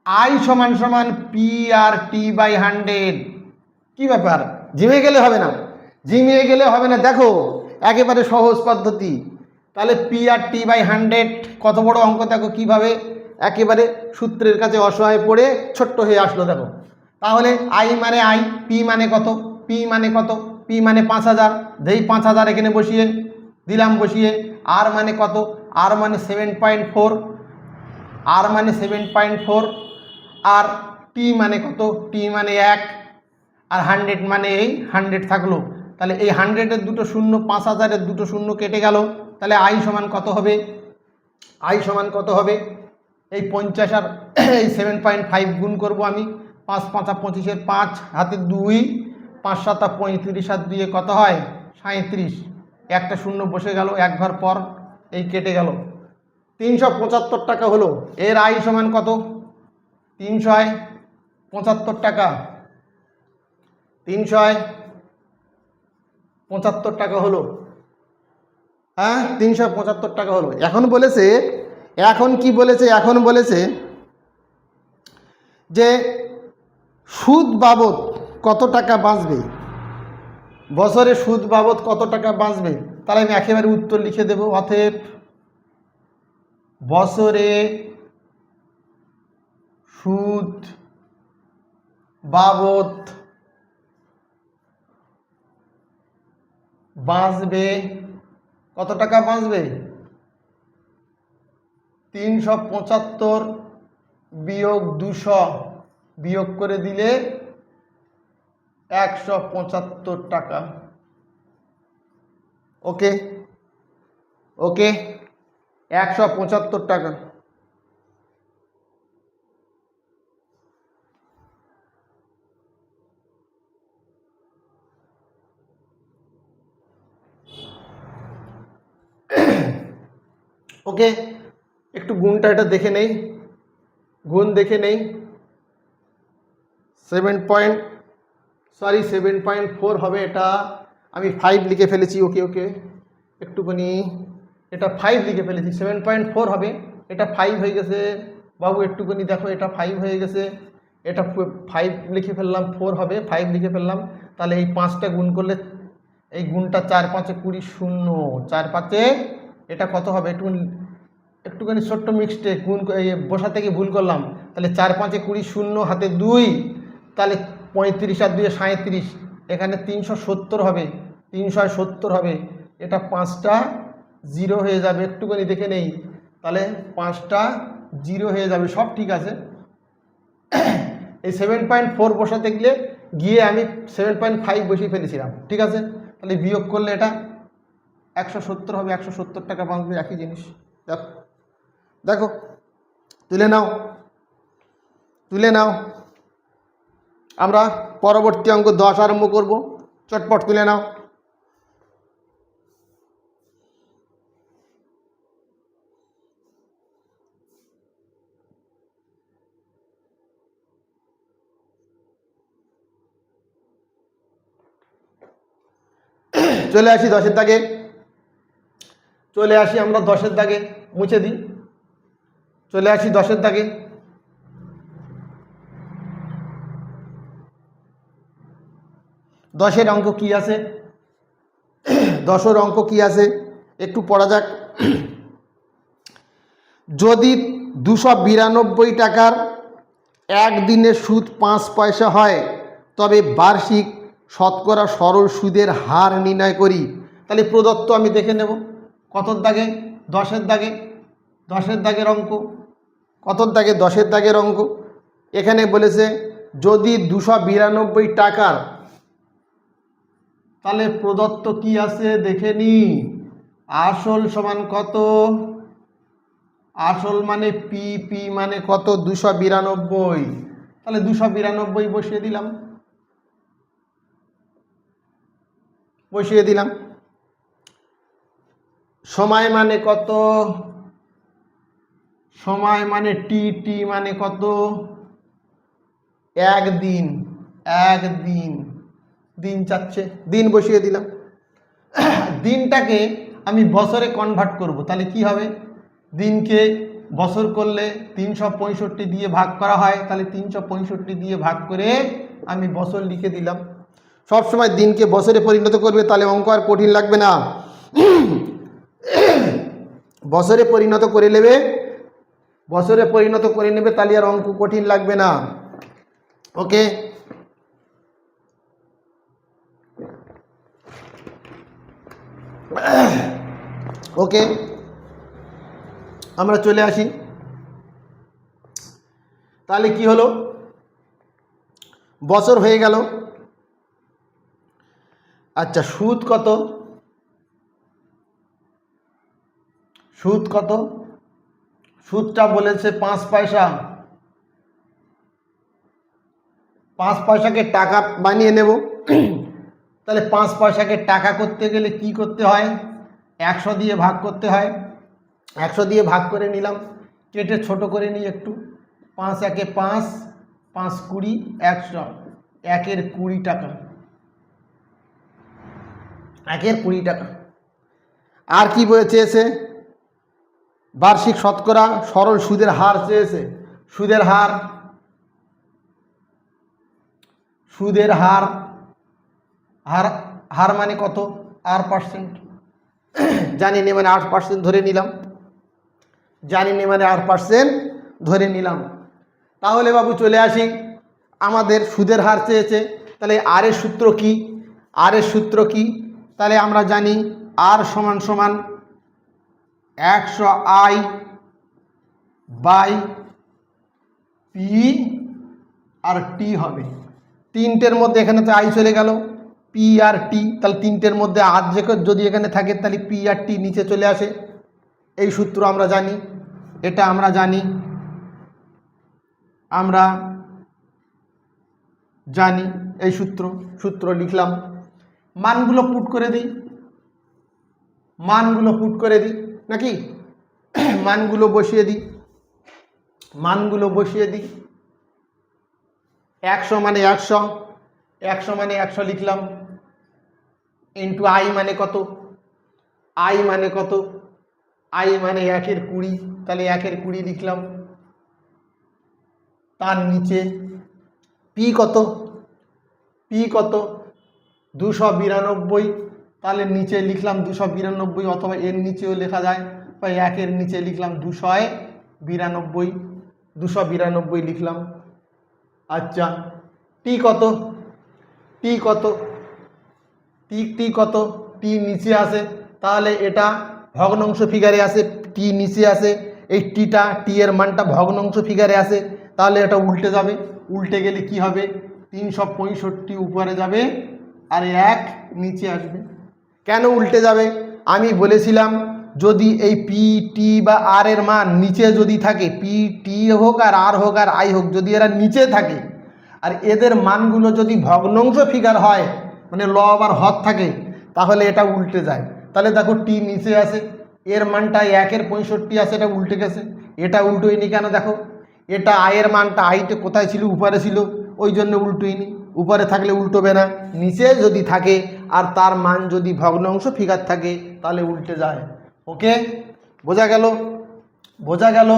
আই সমান সমান পি আর টি বাই 100। কি ব্যাপার? জিমে গেলে হবে না? দেখো একেবারে সহজ পদ্ধতি। তাহলে পি আর টি বাই 100 কত বড় অঙ্ক দেখো কীভাবে একেবারে সূত্রের কাছে অসহায় পড়ে ছোট্ট হয়ে আসলো দেখো। তাহলে আই মানে আই, পি মানে কত, পি মানে কত, পি মানে 5000, যেই 5000 এখানে বসিয়ে দিলাম, বসিয়ে আর মানে কত, আর মানে 7.4, আর মানে 7.4, আর টি মানে কত, টি মানে 1, আর 100 মানে এই 100 থাকলো। তাহলে এই 100-এর দুটো শূন্য, 5000-এর দুটো শূন্য কেটে গেল। তাহলে আই সমান কত হবে, আই সমান কত হবে, এই 50 আর এই 7.5 গুণ করব আমি, 5 5 25-এর 5 হাতে 2, 5 7 35 আর 2 কত হয় 37, একটা শূন্য বসে গেল এক ঘর পর, এই কেটে গেল। 375 টাকা হলো। এর আই সমান কত, 375 টাকা, 375 টাকা হলো। হ্যাঁ 375 টাকা হলো। এখন বলেছে, এখন কি বলেছে, এখন বলেছে যে সুদ বাবদ কত টাকা বাঁচবে, বছরে সুদ বাবদ কত টাকা বাঁচবে। তাহলে আমি একেবারে উত্তর লিখে দেব। অতএব বছরে সুদ বাবদ বাঁচবে কত টাকা বাঁচবে, 375 বিয়োগ 200 বিয়োগ করে দিলে 175 টাকা। ওকে ওকে 175 টাকা। ওকে একটু গুণটা এটা দেখে নেই, গুণ দেখে নেই। 7.4 হবে, এটা আমি 5 লিখে ফেলেছি। ওকে ওকে একটুখানি এটা 5 লিখে ফেলেছি, 7.4 হবে, এটা 5 হয়ে গেছে বাবু, একটুখানি দেখো এটা 5 হয়ে গেছে, এটা 5 লিখে ফেললাম, 4 হবে, 5 লিখে ফেললাম। তাহলে এই 5টা গুণ করলে এই গুণটা 4 5 20 শূন্য, 4 5 এটা কত হবে, একটুখানি ছোট্ট মিক্সটেক, গুণ বসা থেকে ভুল করলাম। তাহলে 4 5 20 শূন্য হাতে 2, তাহলে 35 আর 2 37, এখানে 370 হবে, 370 হবে। এটা 5টা 0 হয়ে যাবে, একটুখানি দেখে নেই। তাহলে 5টা 0 হয়ে যাবে, সব ঠিক আছে। এই 7.4 বসাতে গিয়ে আমি 7.5 বসিয়ে ফেলেছিলাম, ঠিক আছে। তাহলে বিয়োগ করলে এটা 170 হবে, 170 টাকা বাঁচবে, একই জিনিস। দেখো দেখো তুলে নাও, তুলে নাও। আমরা পরবর্তী অঙ্ক 10 আরম্ভ করব, চটপট তুলে নাও। চলে আসি 10-এর দাগে, চলে আসি আমরা 10-এর দাগে, মুছে দিই। চলে আসি 10-এর দাগে। 10-এর অঙ্ক কি আছে, 10-এর অঙ্ক কি আছে একটু পড়া যাক। যদি 292 টাকার একদিনের সুদ 5 পয়সা হয়, তবে বার্ষিক শতকরা সরল সুদের হার নির্ণয় করি। তাহলে প্রদত্ত আমি দেখে নেব কতর দাগে, 10-এর দাগে, 10-এর দাগের অঙ্ক, কতর দাগে, 10-এর দাগের অঙ্ক। এখানে বলেছে যদি 292 টাকার, তাহলে প্রদত্ত কি আছে দেখে নি। আসল সমান কত, আসল মানে পি, পি মানে কত 292, তাহলে 292 বসিয়ে দিলাম, বসিয়ে দিলাম। সময় মানে কত, সময় মানে টি, টি মানে কত, একদিন, একদিন, দিন চাচ্ছে, দিন বসিয়ে দিলাম। দিনটাকে আমি বছরে কনভার্ট করব, তাহলে কি হবে, দিনকে বছর করলে 365 দিয়ে ভাগ করা হয়, তাহলে 365 দিয়ে ভাগ করে আমি বছর লিখে দিলাম। সবসময় দিনকে বছরে পরিণত করবে, তাহলে অঙ্ক আর কঠিন লাগবে না। বছরে পরিণত করে নেবে, বছরে পরিণত করে নেবে, তাহলে আর অঙ্ক কঠিন লাগবে না। ওকে, ওকে, আমরা চলে আসি। তাহলে কি হলো, বছর হয়ে গেল। আচ্ছা, সুদ কত? সুদ কত? সুদটা বলেছে 5 পয়সা। 5 পয়সাকে টাকা বানিয়ে নেব। তাহলে 5 পয়সাকে টাকা করতে গেলে কি করতে হয়? 100 দিয়ে ভাগ করতে হয়। 100 দিয়ে ভাগ করে নিলাম, কেটে ছোট করে নিই একটু। 5 একে 5, 5 20, 100, 1-এর 20 টাকা, 1-এর 20 টাকা। আর কি চেয়েছে? বার্ষিক শতকরা সরল সুদের হার চেয়েছে। সুদের হার, সুদের হার, হার হার মানে কত? 8%। জানি না মানে 8% ধরে নিলাম, জানি না মানে 8% ধরে নিলাম। তাহলে বাবু চলে আসি, আমাদের সুদের হার চেয়েছে, তাহলে আর এর সূত্র কি? আর এর সূত্র কি? তাহলে আমরা জানি আর সমান সমান 100i বাই পি আর টি হবে। তিনটের মধ্যে এখানে তো আই চলে গেল, পি আর টি, তাহলে তিনটের মধ্যে আর যদি এখানে থাকে তাহলে পি আর টি নিচে চলে আসে। এই সূত্র আমরা জানি, এটা আমরা জানি, আমরা জানি এই সূত্র। সূত্র লিখলাম, মানগুলো পুট করে দিই, মানগুলো পুট করে দিই নাকি? মানগুলো বসিয়ে দিই, মানগুলো বসিয়ে দিই। 100 মানে 100, 100 মানে 100 লিখলাম, ইন্টু আই মানে কত? আই মানে কত? আই মানে 1-এর 20, তাহলে 1-এর 20 লিখলাম। তার নিচে পি কত? পি কত? 292, তাহলে নিচে লিখলাম 292, অথবা এর নিচেও লেখা যায়, বা 1-এর নিচে লিখলাম 292, 292 লিখলাম। আচ্ছা, টি কত? টি কত? টি কত? টি নিচে আসে, তাহলে এটা ভগ্নাংশ ফিগারে আসে, টি নিচে আসে, এই টিটা, টি এর মানটা ভগ্নাংশ ফিগারে আসে, তাহলে এটা উল্টে যাবে। উল্টে গেলে কি হবে? 365 উপরে যাবে আর 1 নিচে আসবে। কেন উল্টে যাবে? আমি বলেছিলাম যদি এই পি টি বা আর এর মান নিচে যদি থাকে, পি টি হোক আর আর হোক আর আই হোক, যদি এরা নিচে থাকে আর এদের মানগুলো যদি ভগ্নাংশ ফিগার হয়, মানে লব আর হর থাকে, তাহলে এটা উল্টে যায়। তাহলে দেখো টি নিচে আসে, এর মানটা 1-এর 65 আসে, এটা উল্টে গেছে। এটা উল্টোয়নি কেন? দেখো, এটা আয়ের মানটা আইতে কোথায় ছিল? উপরে ছিল, ওই জন্য উল্টোয়নি। উপরে থাকলে উল্টোবে না, নিচে যদি থাকে আর তার মান যদি ভগ্নাংশ ফিগার থাকে তাহলে উল্টে যায়। ওকে, বোঝা গেল? বোঝা গেল?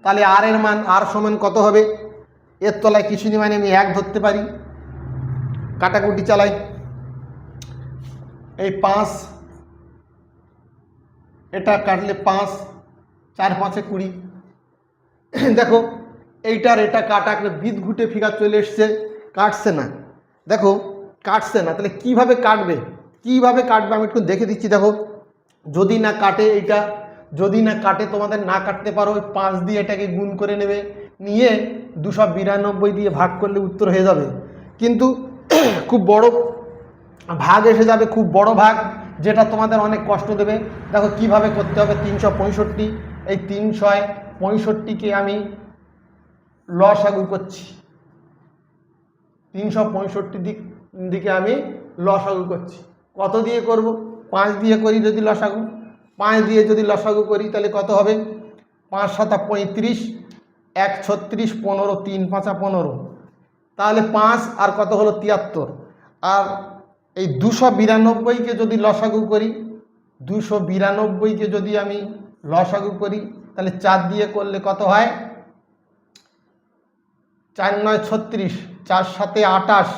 তাহলে আর এর মান, আর সমান কত হবে? এর তলায় কিছু নেই, মানে আমি 1 ধরতে পারি, কাটাকুটি চালাই। এই 5, এটা কাটলে 5, 4 5-এ 20। দেখো এইটার এটা কাটা বিদ ঘুটে ফিগার চলে এসছে, কাটছে না। দেখো কাটছে না, তাহলে কিভাবে কাটবে? কিভাবে কাটবে আমি একটু দেখে দিচ্ছি। দেখো, যদি না কাটে এইটা, যদি না কাটে, তোমাদের না কাটতে পারো, 5 দিয়ে এটাকে গুণ করে নেবে, নিয়ে 292 দিয়ে ভাগ করলে উত্তর হয়ে যাবে। কিন্তু খুব বড় ভাগ এসে যাবে, খুব বড় ভাগ, যেটা তোমাদের অনেক কষ্ট দেবে। দেখো কিভাবে করতে হবে। 365, এই 365কে আমি লসাগু করছি, 365 দিকে আমি লসাগু করছি। কত দিয়ে করব? 5 দিয়ে করি যদি লসাগু, 5 দিয়ে যদি লসাগু করি তাহলে কত হবে? 5 7 35, 1 36, 15, 3 5 15, তাহলে 5 আর কত হলো? 73। আর এই 292কে যদি লসাগু করি, 292কে যদি আমি লসাগু করি, তাহলে 4 দিয়ে করলে কত হয়? 4 9 36, 4 7 28,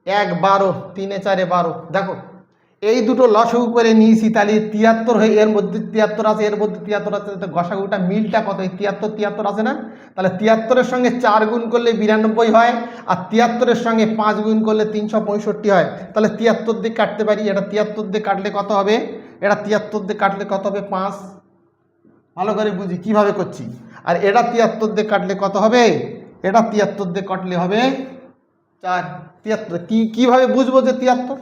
1 12, 3 4 12। দেখো এই দুটো লসাগু করে নিয়েছি, তাহলে 73 হয়ে এর মধ্যে 73 আছে, এর মধ্যে 73 আছে, তো গসাগুটা মিলটা কত? 73 আছে না? তাহলে 73-এর সঙ্গে 4 গুণ করলে 92 হয়, আর 73-এর সঙ্গে 5 গুণ করলে 365 হয়। তাহলে 73 দিয়ে কাটতে পারি, এটা 73 দিয়ে কাটলে কত হবে? এটা 73 দিয়ে কাটলে কত হবে? 5। ভালো করে বুঝি কিভাবে করছি। আর এটা 73 দিয়ে কাটলে কত হবে? এটা 73 দিয়ে কাটলে হবে 4। 73 কিভাবে বুঝবো যে 73?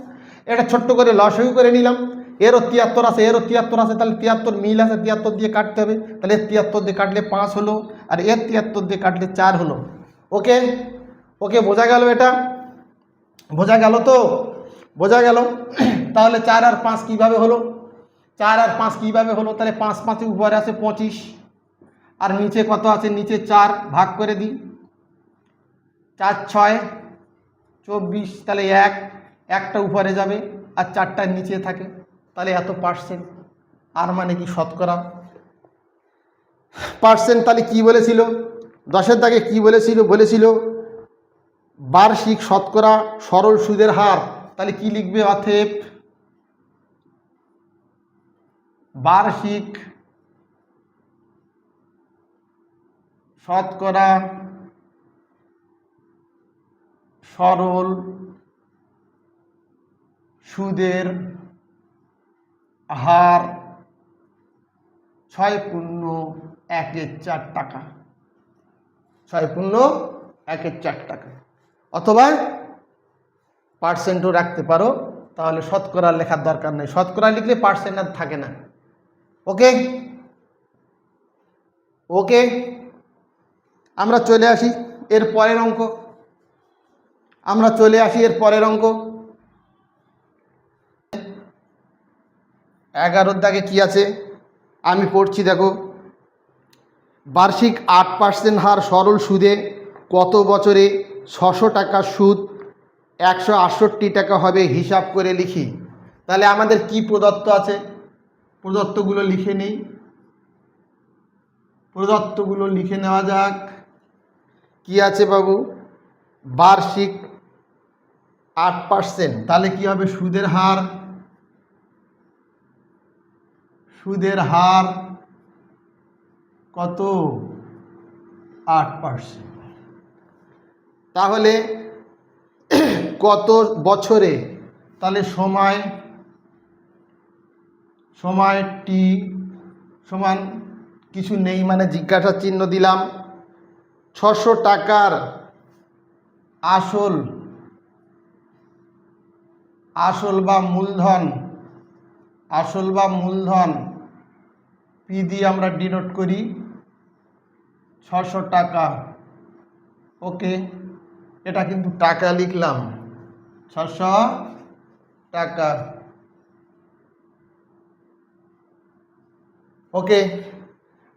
এটা ছোট্ট করে লসাগু করে নিলাম, এরও 73 আছে, এরও 73 আছে, তাহলে 73 মিল আছে, 73 দিয়ে কাটতে হবে। তাহলে 73 দিয়ে কাটলে 5 হলো, আর এর 73 দিয়ে কাটলে 4 হলো। ওকে ওকে, বোঝা গেল? এটা বোঝা গেল তো? বোঝা গেল। তাহলে 4 আর 5 কীভাবে হলো? 4 আর 5 কীভাবে হলো? তাহলে 5 5 উপরে আছে 25, আর নিচে কত আছে? নিচে 4, ভাগ করে দিই। 4 6 24, তাহলে একটা উপরে যাবে আর 4টা নিচে থাকে, তাহলে এত পার্সেন্ট। আর মানে কি? শতকরা পার্সেন্ট। তাহলে কি বলেছিল 10-এর দাগে? কি বলেছিল? বলেছিল বার্ষিক শতকরা সরল সুদের হার। তাহলে কি লিখবে? অতএব বার্ষিক শতকরা সরল সুদের হার 6.14 টাকা। 6.14 টাকা, অথবা পার্সেন্টও রাখতে পারো, তাহলে শতকরা লেখার দরকার নেই। শতকরা লিখলে পার্সেন্ট আর থাকে না। ওকে ওকে, আমরা চলে আসি এর পরের অঙ্ক। 11-র দাগে কি আছে আমি পড়ছি, দেখো। বার্ষিক 8% হার সরল সুদে কত বছরে 600 টাকা সুদ 168 টাকা হবে হিসাব করে লিখি। তাহলে আমাদের কি প্রদত্ত আছে? প্রদত্তগুলো লিখে নিই। প্রদত্তগুলো লিখে নেওয়া যাক। কি আছে বাবু? বার্ষিক 8%, তাহলে কি হবে? সুদের হার কত? 8%। তাহলে কত বছরে? তাহলে সময় টি সমান কিছু নেই, মানে জিজ্ঞাসা চিহ্ন দিলাম। 600 টাকার আসল বা মূলধন পি দিয়ে আমরা ডিনোট করি 600 টাকা। ওকে, এটা কিন্তু টাকা লিখলাম, 600 টাকা। ওকে,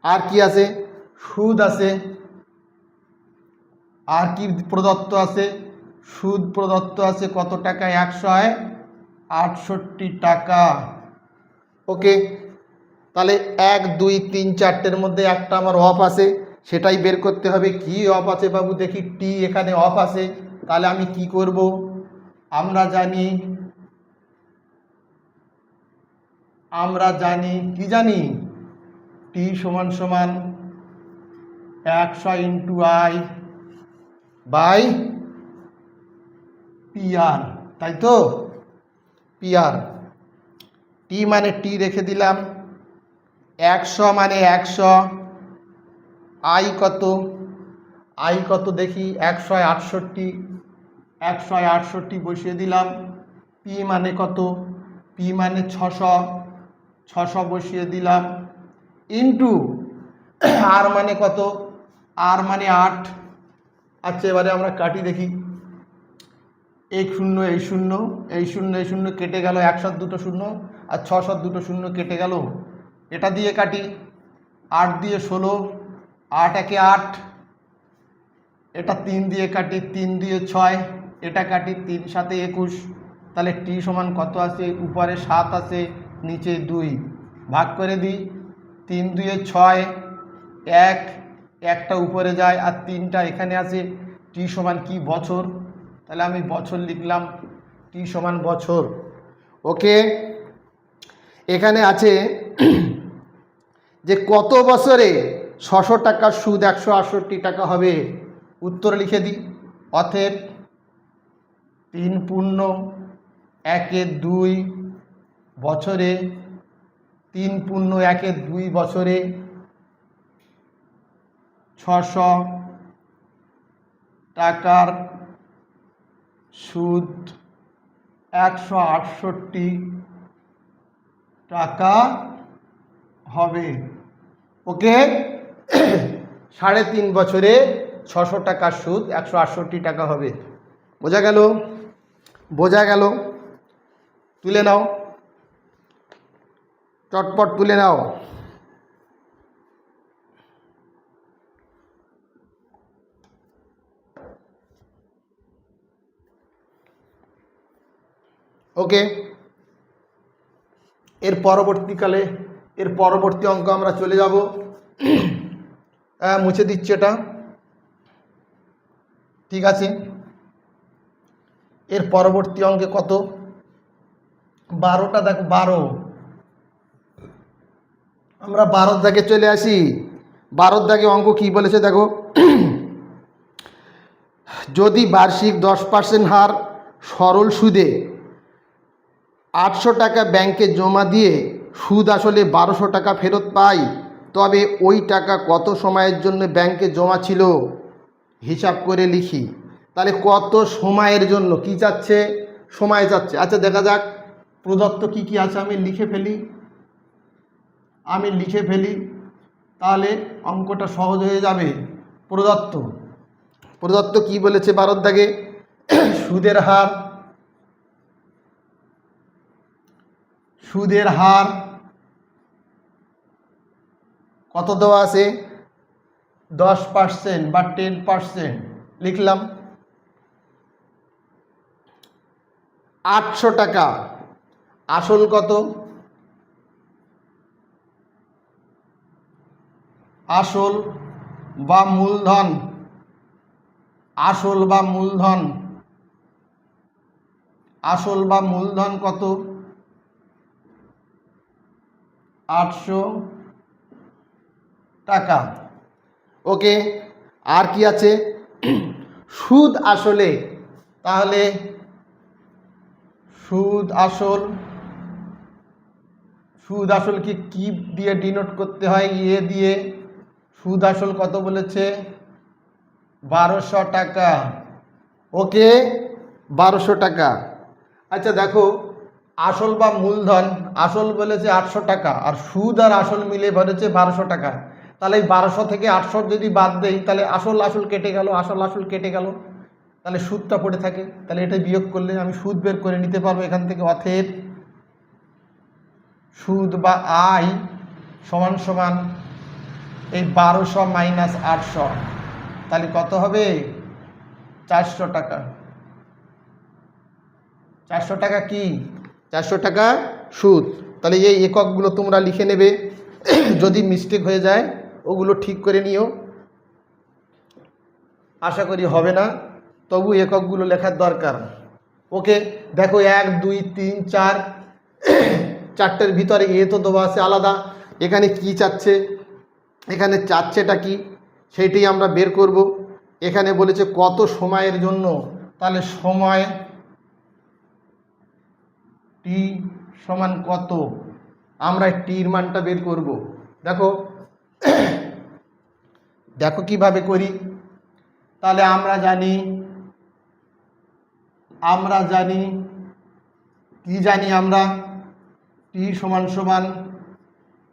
আর কি আছে? সুদ আছে। আর কি প্রদত্ত আছে? সুদ প্রদত্ত আছে কত টাকা? 168 টাকা। ওকে, তাহলে 1 2 3 4টের মধ্যে একটা আমার অফ আছে, সেটাই বের করতে হবে। কি অফ আছে বাবু? দেখি টি এখানে অফ আছে, তাহলে আমি কি করব? আমরা জানি টি সমান 100 ইন্টু আই বাই পিআর, তাই তো? পিআর, টি মানে টি রেখে দিলাম, 100 মানে 100, আই কত দেখি? 168 বসিয়ে দিলাম। পি মানে কত? পি মানে 600 বসিয়ে দিলাম, ইন্টু আর মানে কত? আর মানে 8। আচ্ছা, এবারে আমরা কাটি দেখি। এই শূন্য এই শূন্য কেটে গেল, 100 দুটো শূন্য, আর 600 দুটো শূন্য কেটে গেল। এটা দিয়ে কাটি, 8 দিয়ে 16, 8 একে 8, এটা 3 দিয়ে কাটি, 3 দিয়ে 6, এটা কাটি, 3 7 21। তাহলে টি সমান কত আছে? উপরে 7 আছে, নিচে 2, ভাগ করে দিই। 3 2 6, 1, একটা উপরে যায় আর 3টা এখানে আছে। টি সমান কি? বছর। তাহলে আমি বছর লিখলাম, টি সমান বছর। ওকে, এখানে আছে যে কত বছরে 600 টাকার সুদ 168 টাকা হবে, উত্তর লিখে দিই। অতএব 3+1=2 বছরে, 3+1=2 বছরে 600 টাকার সুদ 168 টাকা হবে। ওকে, 3.5 বছরে 600 টাকার সুদ 168 টাকা হবে। বোঝা গেল? বোঝা গেল? তুলে নাও, চটপট তুলে নাও। ওকে, এর পরবর্তী অঙ্ক আমরা চলে যাব। মুছে দিচ্ছি এটা, ঠিক আছে। এর পরবর্তী অঙ্কে কত? 12টা দেখো, 12। আমরা 12 দাগে চলে আসি। 12 দাগে অঙ্ক কি বলেছে দেখো, যদি বার্ষিক 10% হার সরল সুদে 800 টাকা ব্যাংকে জমা দিয়ে সুদ আসলে 1200 টাকা ফেরত পাই, তবে ওই টাকা কত সময়ের জন্য ব্যাংকে জমা ছিল হিসাব করে লিখি। তাহলে কত সময়ের জন্য কি চাচ্ছে? সময় চাচ্ছে। আচ্ছা দেখা যাক প্রদত্ত কি কি আছে, আমি লিখে ফেলি, তাহলে অঙ্কটা সহজ হয়ে যাবে। প্রদত্ত কি বলেছে 12 দাগে, সুদের হার কত দেওয়া আছে? 10% বা 10% লিখলাম। 800 টাকা আসল কত? আসল বা মূলধন, আসল বা মূলধন কত? 800 টাকা। ওকে, আর কি আছে? সুদ আসলে, তাহলে সুদ আসল কি দিয়ে ডিনোট করতে হয়? এ দিয়ে। সুদ আসল কত বলেছে? 1200 টাকা। ওকে, 1200 টাকা। আচ্ছা দেখো, আসল বা মূলধন, আসল বলেছে 800 টাকা, আর সুদ আর আসল মিলে বলেছে 1200 টাকা। তাহলে এই 1200 থেকে 800 যদি বাদ দেই, তাহলে আসল কেটে গেল, আসল কেটে গেল, তাহলে সুদটা পড়ে থাকে। তাহলে এটা বিয়োগ করলে আমি সুদ বের করে নিতে পারবো এখান থেকে। অতএব সুদ বা আয় সমান সমান এই 1200 মাইনাস 800, তাহলে কত হবে? 400 টাকা। 400 টাকা কি? 400 টাকা সুদ। তাহলে এই এককগুলো তোমরা লিখে নেবে, যদি মিস্টেক হয়ে যায় ওগুলো ঠিক করে নিও। আশা করি হবে না, তবু এককগুলো লেখার দরকার। ওকে, দেখো 1 2 3 4, 4টের ভিতরে এ তো দেওয়া আছে আলাদা। এখানে কি চাচ্ছে? এখানে চাচ্ছেটা কি সেইটাই আমরা বের করব। এখানে বলেছে কত সময়ের জন্য, তাহলে সময় টি সমান কত, আমরা টির মানটা বের করব। দেখো কিভাবে করি। তাহলে আমরা জানি কি জানি আমরা, টি সমান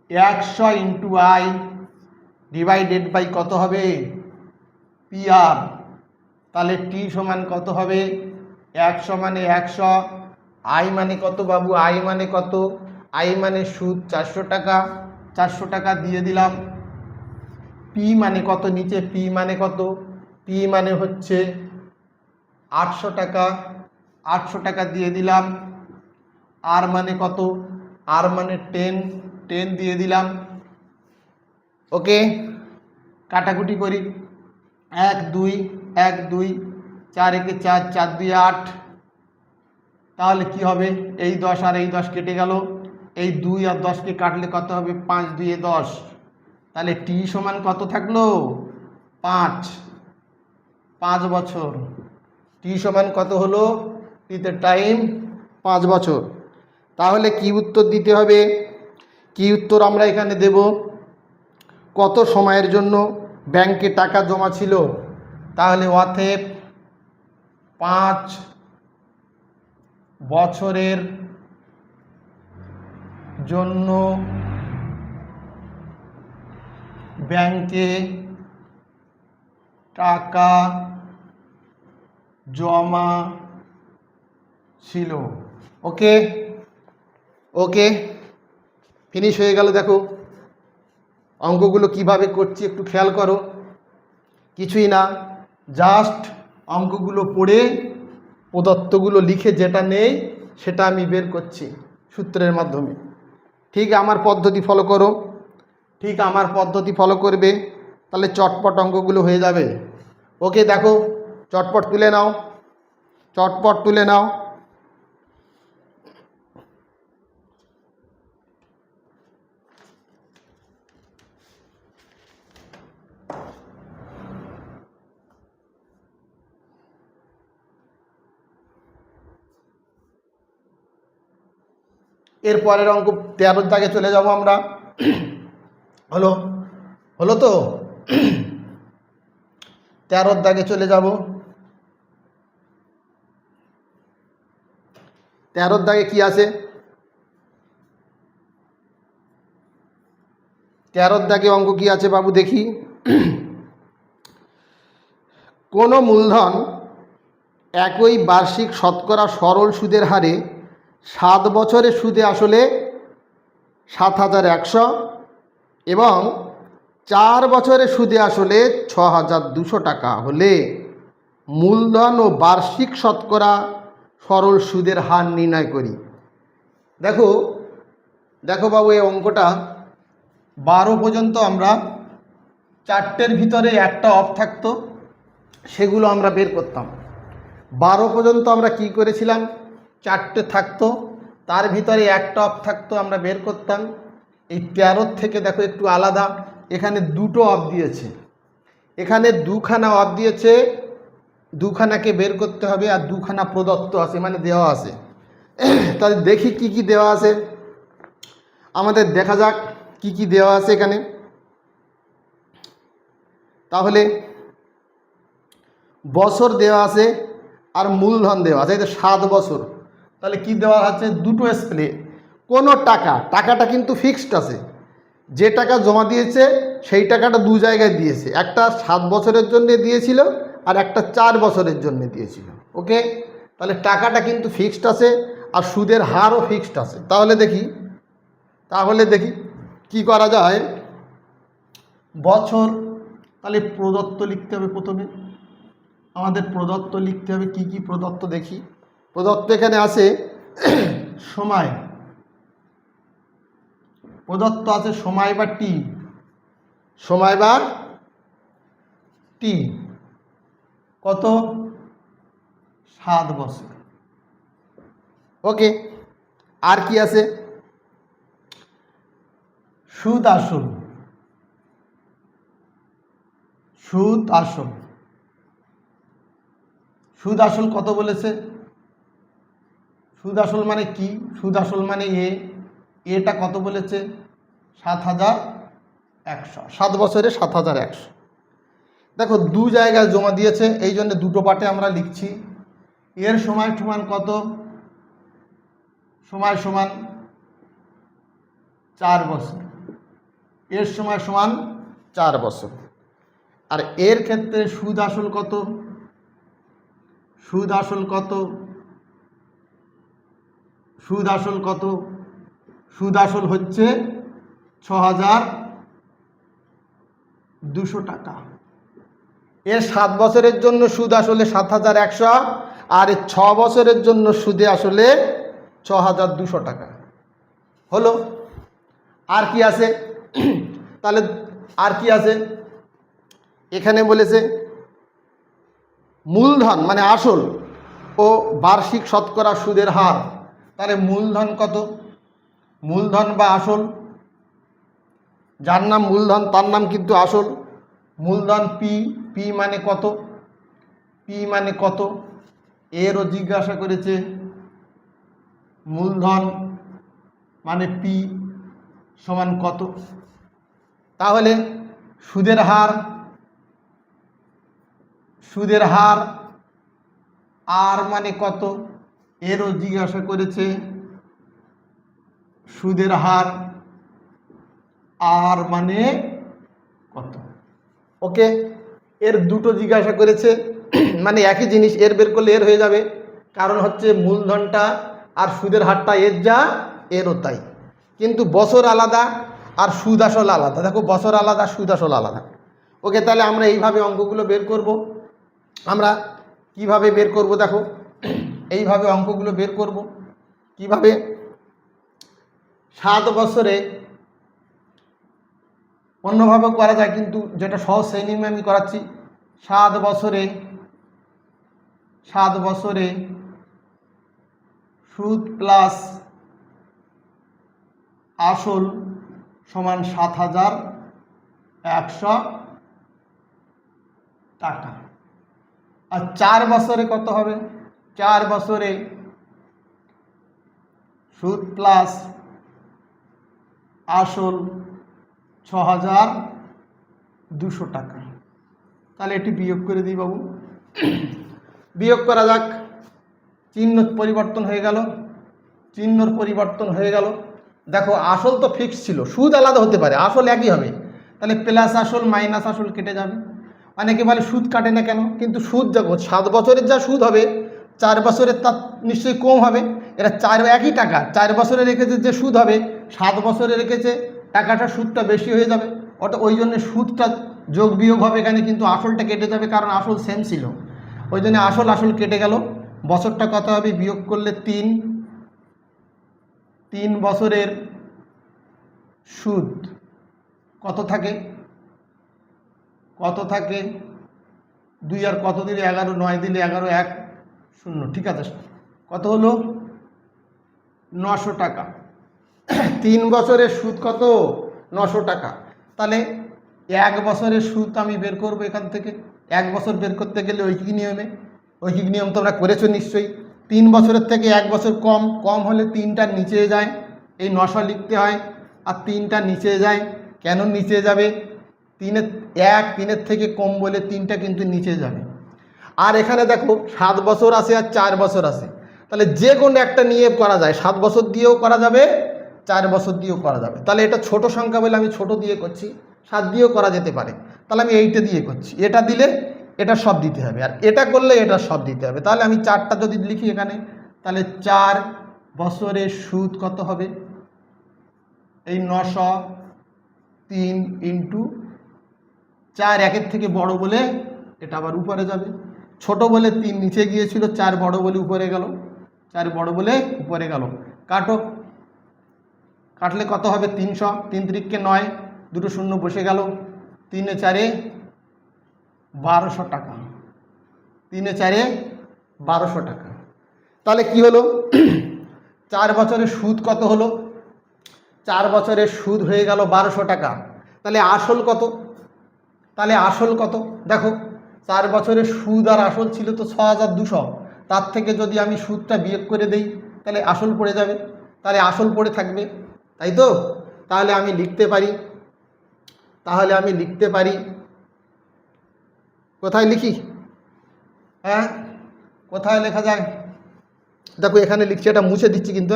100 ইন্টু আই ডিভাইডেড বাই কত হবে? P R. তাহলে টি সমান কত হবে? 100 মানে 100, আই মানে কত বাবু? আই মানে কত? আই মানে সুদ 400 টাকা, 400 টাকা দিয়ে দিলাম। পি মানে কত? নিচে পি মানে কত? পি মানে হচ্ছে 800 টাকা, 800 টাকা দিয়ে দিলাম। আর মানে কত? আর মানে 10 দিয়ে দিলাম। ওকে, কাটাকুটি করি। 1 2 1 2, 4 একে 4, 4 2 8, তাহলে কি হবে, এই 10 আর এই 10 কেটে গেল, এই 2 আর 10কে কাটলে কত হবে, 5 2 10, তাহলে টি সমান কত থাকলো, 5 বছর। টি সমান কত হলো, টিতে টাইম 5 বছর। তাহলে কি উত্তর দিতে হবে, কি উত্তর আমরা এখানে দেব, কত সময়ের জন্য ব্যাংকে টাকা জমা ছিল, তাহলে অতএব 5 বছরের জন্য ব্যাংকে টাকা জমা ছিল। ওকে ওকে, ফিনিশ হয়ে গেল। দেখো অঙ্কগুলো কিভাবে করছি একটু খেয়াল করো, কিছুই না, জাস্ট অঙ্কগুলো পড়ে প্রদত্তগুলো লিখে যেটা নেই সেটা আমি বের করছি সূত্রের মাধ্যমে। ঠিক আমার পদ্ধতি ফলো করো, ঠিক আমার পদ্ধতি ফলো করবে, তাহলে চটপট অঙ্কগুলো হয়ে যাবে। ওকে দেখো, চটপট তুলে নাও, চটপট তুলে নাও। এর পরের অঙ্ক 13 দাগে চলে যাব আমরা। হলো হলো তো, 13 দাগে চলে যাব। 13 দাগে কি আছে, 13 দাগে অঙ্ক কি আছে বাবু দেখি। কোনো মূলধন একই বার্ষিক শতকরা সরল সুদের হারে 7 বছরের সুদে আসলে 7,100 এবং 4 বছরের সুদে আসলে 6,200 টাকা হলে মূলধন ও বার্ষিক শতকরা সরল সুদের হার নির্ণয় করি। দেখো দেখো বাবু, এই অঙ্কটা 12 পর্যন্ত আমরা 4টের ভিতরে একটা অফ থাকতো, সেগুলো আমরা বের করতাম। 12 পর্যন্ত আমরা কি করেছিলাম, 4টে থাকতো, তার ভিতরে একটা অফ থাকতো, আমরা বের করতাম। এই 13 থেকে দেখো একটু আলাদা, এখানে 2টো অফ দিয়েছে, এখানে 2খানা অফ দিয়েছে, 2খানাকে বের করতে হবে, আর 2খানা প্রদত্ত আছে মানে দেওয়া আছে। তাহলে দেখি কি কি দেওয়া আছে, আমাদের দেখা যাক কি কি দেওয়া আছে এখানে। তাহলে বছর দেওয়া আছে আর মূলধন দেওয়া আছে, এই 7 বছর। তাহলে কি দেওয়া আছে, 2টো স্প্লে, কোনো টাকাটা কিন্তু ফিক্সড আছে, যে টাকা জমা দিয়েছে সেই টাকাটা 2 জায়গায় দিয়েছে, একটা 7 বছরের জন্য দিয়েছিল আর একটা 4 বছরের জন্য দিয়েছিল। ওকে, তাহলে টাকাটা কিন্তু ফিক্সড আছে আর সুদের হারও ফিক্সড আছে। তাহলে দেখি কি করা যায়। বছর, তাহলে প্রদত্ত লিখতে হবে প্রথমে, আমাদের প্রদত্ত লিখতে হবে। কি কি প্রদত্ত দেখি, প্রদত্ত এখানে আছে সময়, প্রদত্ত আছে সময় বা টি, সময় বা টি কত, 7 বছর। ওকে, আর কি আছে, সুদ আসল, সুদ আসল, সুদ আসল কত বলেছে, সুদ আসল মানে কি, সুদ আসল মানে এটা কত বলেছে, 7,100, 7 বছরে 7,100। দেখো 2 জায়গায় জমা দিয়েছে, এই জন্য 2টো পার্টে আমরা লিখছি। এর সময় সমান কত, সময় সমান 4 বছর, এর সময় সমান 4 বছর। আর এর ক্ষেত্রে সুদ আসল কত, সুদ আসল কত, সুদ আসল কত, সুদ আসল হচ্ছে 6,200 টাকা। এর 7 বছরের জন্য সুদ আসলে 7,100 আর 6 বছরের জন্য সুদে আসলে 6,200 টাকা। হলো, আর কি আছে, তাহলে আর কি আছে, এখানে বলেছে মূলধন মানে আসল ও বার্ষিক শতকরা সুদের হার, তাহলে মূলধন কত, মূলধন বা আসল, যার নাম মূলধন তার নাম কিন্তু আসল। মূলধন পি, পি মানে কত, পি মানে কত, এরও জিজ্ঞাসা করেছে। মূলধন মানে পি সমান কত, তাহলে সুদের হার, সুদের হার আর মানে কত, এরও জিজ্ঞাসা করেছে। সুদের হার আর মানে কত, ওকে। এর দুটো জিজ্ঞাসা করেছে, মানে একই জিনিস, এর বের করলে এর হয়ে যাবে, কারণ হচ্ছে মূলধনটা আর সুদের হারটা এর যা এরও তাই, কিন্তু বছর আলাদা আর সুদ আসল আলাদা। দেখো বছর আলাদা, সুদ আসল আলাদা। ওকে, তাহলে আমরা এইভাবে অঙ্কগুলো বের করব। আমরা কিভাবে বের করব, দেখো এইভাবে অঙ্কগুলো বের করব। কিভাবে, 7 বছরে অন্যভাবে করা যায়, কিন্তু যেটা সহজ সেই নিয়মে আমি করাচ্ছি। 7 বছরে, 7 বছরে সুদ প্লাস আসল সমান 7,100 টাকা। আর 4 বছরে কত হবে, 4 বছরে সুদ প্লাস আসল 6,200 টাকা। তাহলে এটি বিয়োগ করে দিই বাবু, বিয়োগ করা যাক। চিহ্ন পরিবর্তন হয়ে গেল, চিহ্নর পরিবর্তন হয়ে গেল। দেখো আসল তো ফিক্স ছিল, সুদ আলাদা হতে পারে, আসল একই হবে। তাহলে প্লাস আসল মাইনাস আসল কেটে যাবে। অনেকে বলে সুদ কাটে না কেন, কিন্তু সুদ দেখো 7 বছরের যা সুদ হবে 4 বছরের তার নিশ্চয়ই কম হবে। এরা একই টাকা 4 বছরে রেখেছে, যে সুদ হবে 7 বছরে রেখেছে, টাকাটা সুদটা বেশি হয়ে যাবে। ওই জন্য সুদটা যোগ বিয়োগ হবে এখানে, কিন্তু আসলটা কেটে যাবে, কারণ আসল সেম ছিল। ওই জন্য আসল আসল কেটে গেল। বছরটা কত হবে, বিয়োগ করলে 3 বছরের সুদ কত থাকে, কত থাকে 2 আর কত দিলে 11, 9 দিলে 11, 1 0, ঠিক আছে। কত হলো 900 টাকা। 3 বছরের সুদ কত, 900 টাকা। তাহলে 1 বছরের সুদ আমি বের করব এখান থেকে। 1 বছর বের করতে গেলে ঐকিক নিয়মে, ঐকিক নিয়ম তোমরা করেছো নিশ্চয়ই। 3 বছরের থেকে 1 বছর কম, কম হলে 3টার নিচে যায়, এই 900 লিখতে হয়। আর 3টার নিচে যায়, কেন নিচে যাবে, 3-এর থেকে কম বলে 3টা কিন্তু নিচে যাবে। আর এখানে দেখো 7 বছর আছে আর 4 বছর আছে, তাহলে যে কোনো একটা নিয়ে করা যায়, 7 বছর দিয়েও করা যাবে, 4 বছর দিয়েও করা যাবে। তাহলে এটা ছোট সংখ্যা বলে আমি ছোট দিয়ে করছি, 7 দিয়েও করা যেতে পারে, তাহলে আমি এইটা দিয়ে করছি। এটা দিলে এটা সব দিতে হবে, আর এটা করলে এটা সব দিতে হবে। তাহলে আমি 4টা যদি লিখি এখানে, তাহলে 4 বছরের সুদ কত হবে, এই 903 ইন্টু 4, 1-এর থেকে বড় বলে এটা আবার উপরে যাবে, ছোট বলে 3 নিচে গিয়েছিল, 4 বড় বলে উপরে গেল, 4 বড় বলে উপরে গেল। কাটো, কাটলে কত হবে 300, 3 3-কে 9, 2 শূন্য বসে গেল, 3 4 1200 টাকা, 3 4 1200 টাকা। তাহলে কি হলো, 4 বছরের সুদ কত হলো, 4 বছরের সুদ হয়ে গেল 1200 টাকা। তাহলে আসল কত, তাহলে আসল কত, দেখো 4 বছরের সুদ আর আসল ছিল তো 6200, তার থেকে যদি আমি সুদটা বিয়োগ করে দেই তাহলে আসল পড়ে যাবে, তাহলে আসল পড়ে থাকবে, তাই তো। তাহলে আমি লিখতে পারি, তাহলে আমি লিখতে পারি, কোথায় লিখি, হ্যাঁ কোথায় লেখা যায়, দেখো এখানে লিখছি, এটা মুছে দিচ্ছি, কিন্তু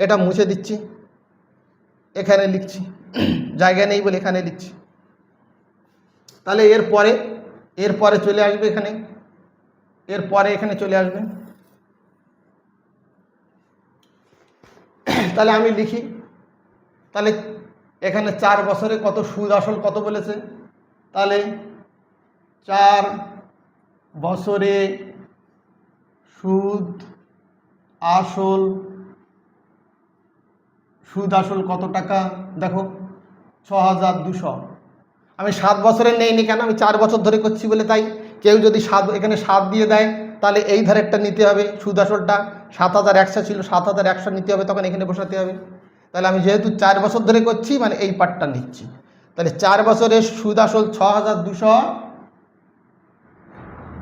এটা মুছে দিচ্ছি, এখানে লিখছি, জায়গা নেই বলে এখানে লিখছি। তাহলে এরপরে চলে আসবে এখানে, এরপরে এখানে চলে আসবে। তাহলে আমি লিখি, তাহলে এখানে 4 বছরে কত সুদ আসল কত বলেছে, তাহলে 4 বছরে সুদ আসল, সুদ আসল কত টাকা, দেখো 6200। আমি 7 বছরের নেইনি কেন, আমি 4 বছর ধরে করছি বলে তাই। কেউ যদি এখানে 7 দিয়ে দেয় তাহলে এই ধারেরটা নিতে হবে, সুদ আসলটা 7,100 ছিল, 7,100 নিতে হবে, তখন এখানে বসাতে হবে। তাহলে আমি যেহেতু 4 বছর ধরে করছি মানে এই পার্টটা নিচ্ছি। তাহলে 4 বছরের সুদ আসল 6,200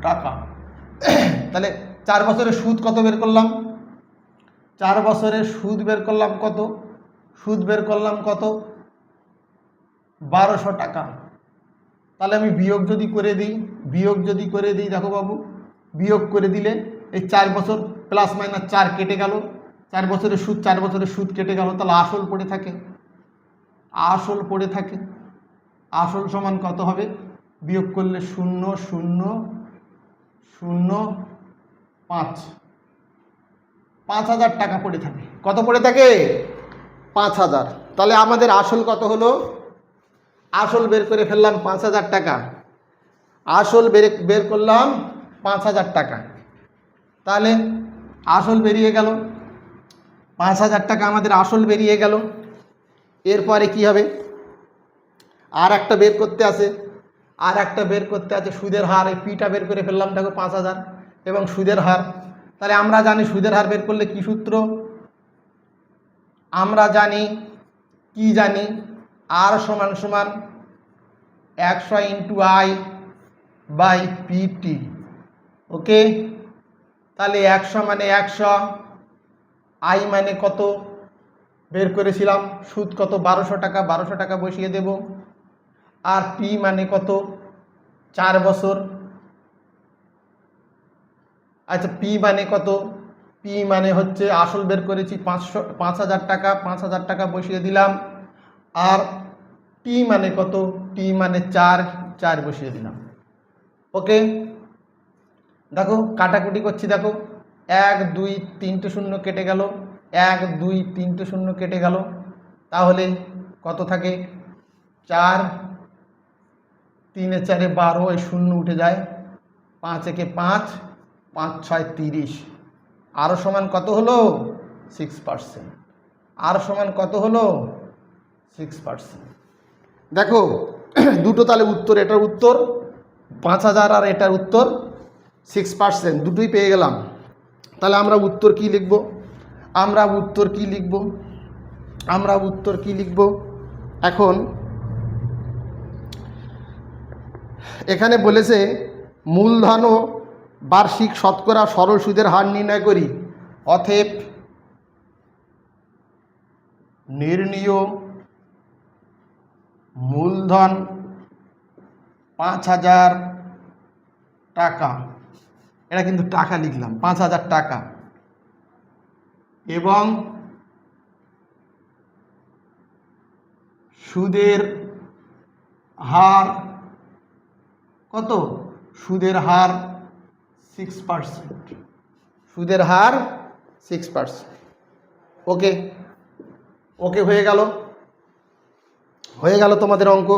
টাকা। তাহলে 4 বছরের সুদ কত বের করলাম? 4 বছরের সুদ বের করলাম কত? সুদ বের করলাম কত? 1200 টাকা। তাহলে আমি বিয়োগ যদি করে দিই, দেখো বাবু, বিয়োগ করে দিলে এই 4 বছর প্লাস মাইনাস 4 কেটে গেল, 4 বছরের সুদ কেটে গেল, তাহলে আসল পড়ে থাকে। আসল সমান কত হবে? বিয়োগ করলে 0,0,0,5, 5,000 টাকা পড়ে থাকে। কত পড়ে থাকে? 5,000। তাহলে আমাদের আসল কত হলো? আসল বের করে ফেললাম 5,000 টাকা। আসল বের করলাম 5,000 টাকা। তাহলে আসল বেরিয়ে গেল 5,000 টাকা, আমাদের আসল বেরিয়ে গেল। এরপরে কি হবে? আর একটা বের করতে আছে, সুদের হার। এই পিটা বের করে ফেললাম, দেখো 5,000 এবং সুদের হার। তাহলে আমরা জানি সুদের হার বের করলে কি সূত্র? আমরা জানি আর সমান 100 ইন্টু আই বাই পিটি। ওকে, তাহলে 100 মানে 100, আই মানে কত বের করেছিলাম, সুদ কত? 1200 টাকা, 1200 টাকা বসিয়ে দেব। আর পি মানে কত? 4 বছর। আচ্ছা, পি মানে কত? পি মানে হচ্ছে আসল বের করেছি 5,000 টাকা, 5,000 টাকা বসিয়ে দিলাম। আর টি মানে কত? টি মানে 4 বসিয়ে দিলাম। ওকে, দেখো কাটাকুটি করছি, দেখো 1 2 3টে শূন্য কেটে গেল, 1 2 3টে শূন্য কেটে গেল। তাহলে কত থাকে? 4, 3 এ 4 এ 12, এই শূন্য উঠে যায়, 5 একে 5, 5 6 30। আরও সমান কত হলো? 6%। আর সমান কত হলো? 6%। দেখো দুটো তাহলে উত্তর, এটার উত্তর 5,000 আর এটার উত্তর 6%, দুটোই পেয়ে গেলাম। তাহলে আমরা উত্তর কি লিখব? এখন এখানে বলেছে মূলধন ও বার্ষিক শতকরা সরল সুদের হার নির্ণয় করি। অতএব নির্ণীয় মূলধন 5,000 টাকা, এটা কিন্তু টাকা লিখলাম, 5,000 টাকা, এবং সুদের হার কত? সুদের হার 6%। সুদের হার 6%। ওকে, হয়ে গেল তোমাদের অঙ্ক।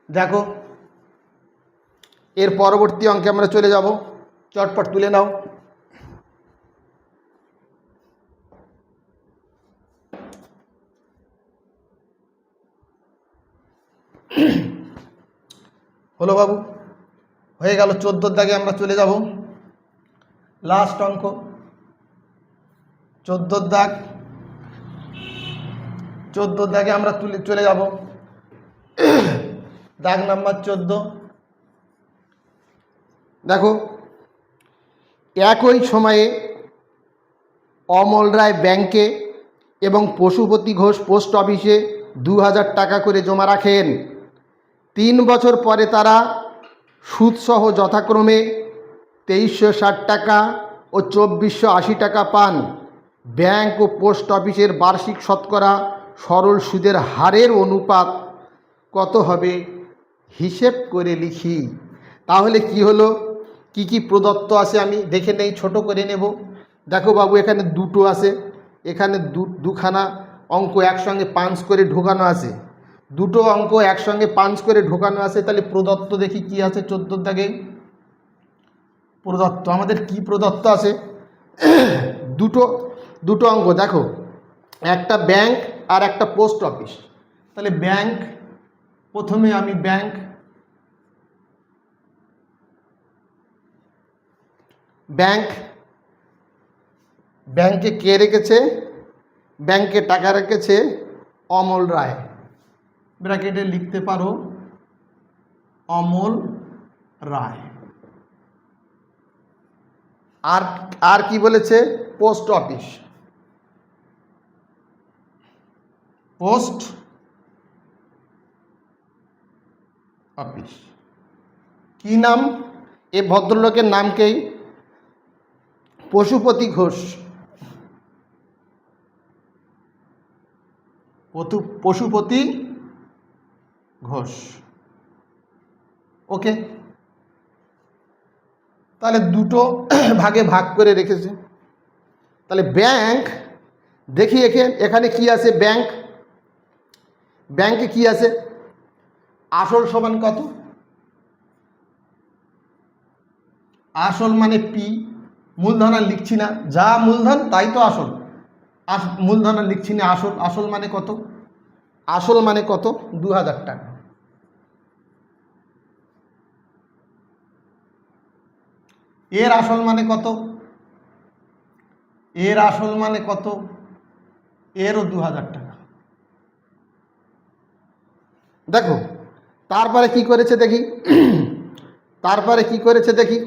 দেখো এর পরবর্তী অঙ্কে আমরা চলে যাব। চটপট তুলে নাও। হলো বাবু, হয়ে গেল। 14 দাগে আমরা চলে যাব। লাস্ট অঙ্ক 14 দাগ। 14 দাগে আমরা চলে যাব। দাগ নাম্বার 14। দেখো, একই সময়ে অমল রায় ব্যাংকে এবং পশুপতি ঘোষ পোস্ট অফিসে 2,000 টাকা করে জমা রাখেন। 3 বছর পরে তারা সুদসহ যথাক্রমে 2,360 টাকা ও 2,480 টাকা পান। ব্যাংক ও পোস্ট অফিসের বার্ষিক শতকরা সরল সুদের হারের অনুপাত কত হবে? হিসেব করে লিখি। তাহলে কি হলো, কি প্রদত্ত আছে আমি দেখে নেই, ছোট করে নেব। দেখো বাবু, এখানে দুটো আছে, এখানে দুখানা অঙ্ক একসঙ্গে পাঞ্চ করে ঢোকানো আছে, দুটো অঙ্ক একসঙ্গে পাঞ্চ করে ঢোকানো আছে। তাহলে প্রদত্ত দেখি কি আছে 14 দাগে। প্রদত্ত আমাদের কি প্রদত্ত আছে? দুটো অঙ্ক দেখো, একটা ব্যাংক আর একটা পোস্ট অফিস। তাহলে ব্যাংক, প্রথমে আমি ব্যাংক ব্যাংক, ব্যাংকে কে রেখেছে? ব্যাংকে টাকা রেখেছে অমল রায়, ব্র্যাকেটে লিখতে পারো অমল রায়। আর আর কি বলেছে? Post office, post office. কি নাম এ ভদ্রলোকের? নামকেই পশুপতি ঘোষ, পশুপতি ঘোষ। ওকে, তাহলে দুটো ভাগে ভাগ করে রেখেছে। তাহলে ব্যাংক, দেখি এখানে কি আছে? ব্যাংক, ব্যাংকে কি আছে? আসল সমান কত? আসল মানে পি, মূলধন আর লিখছি না, যা মূলধন তাই তো আসল। মূলধন আর লিখছি না, আসল। আসল মানে কত? আসল মানে কত? 2000 টাকা। এর আসল মানে কত? এর আসল মানে কত? এরও 2000 টাকা। দেখো তারপরে কি করেছে দেখি, তারপরে কি করেছে দেখি।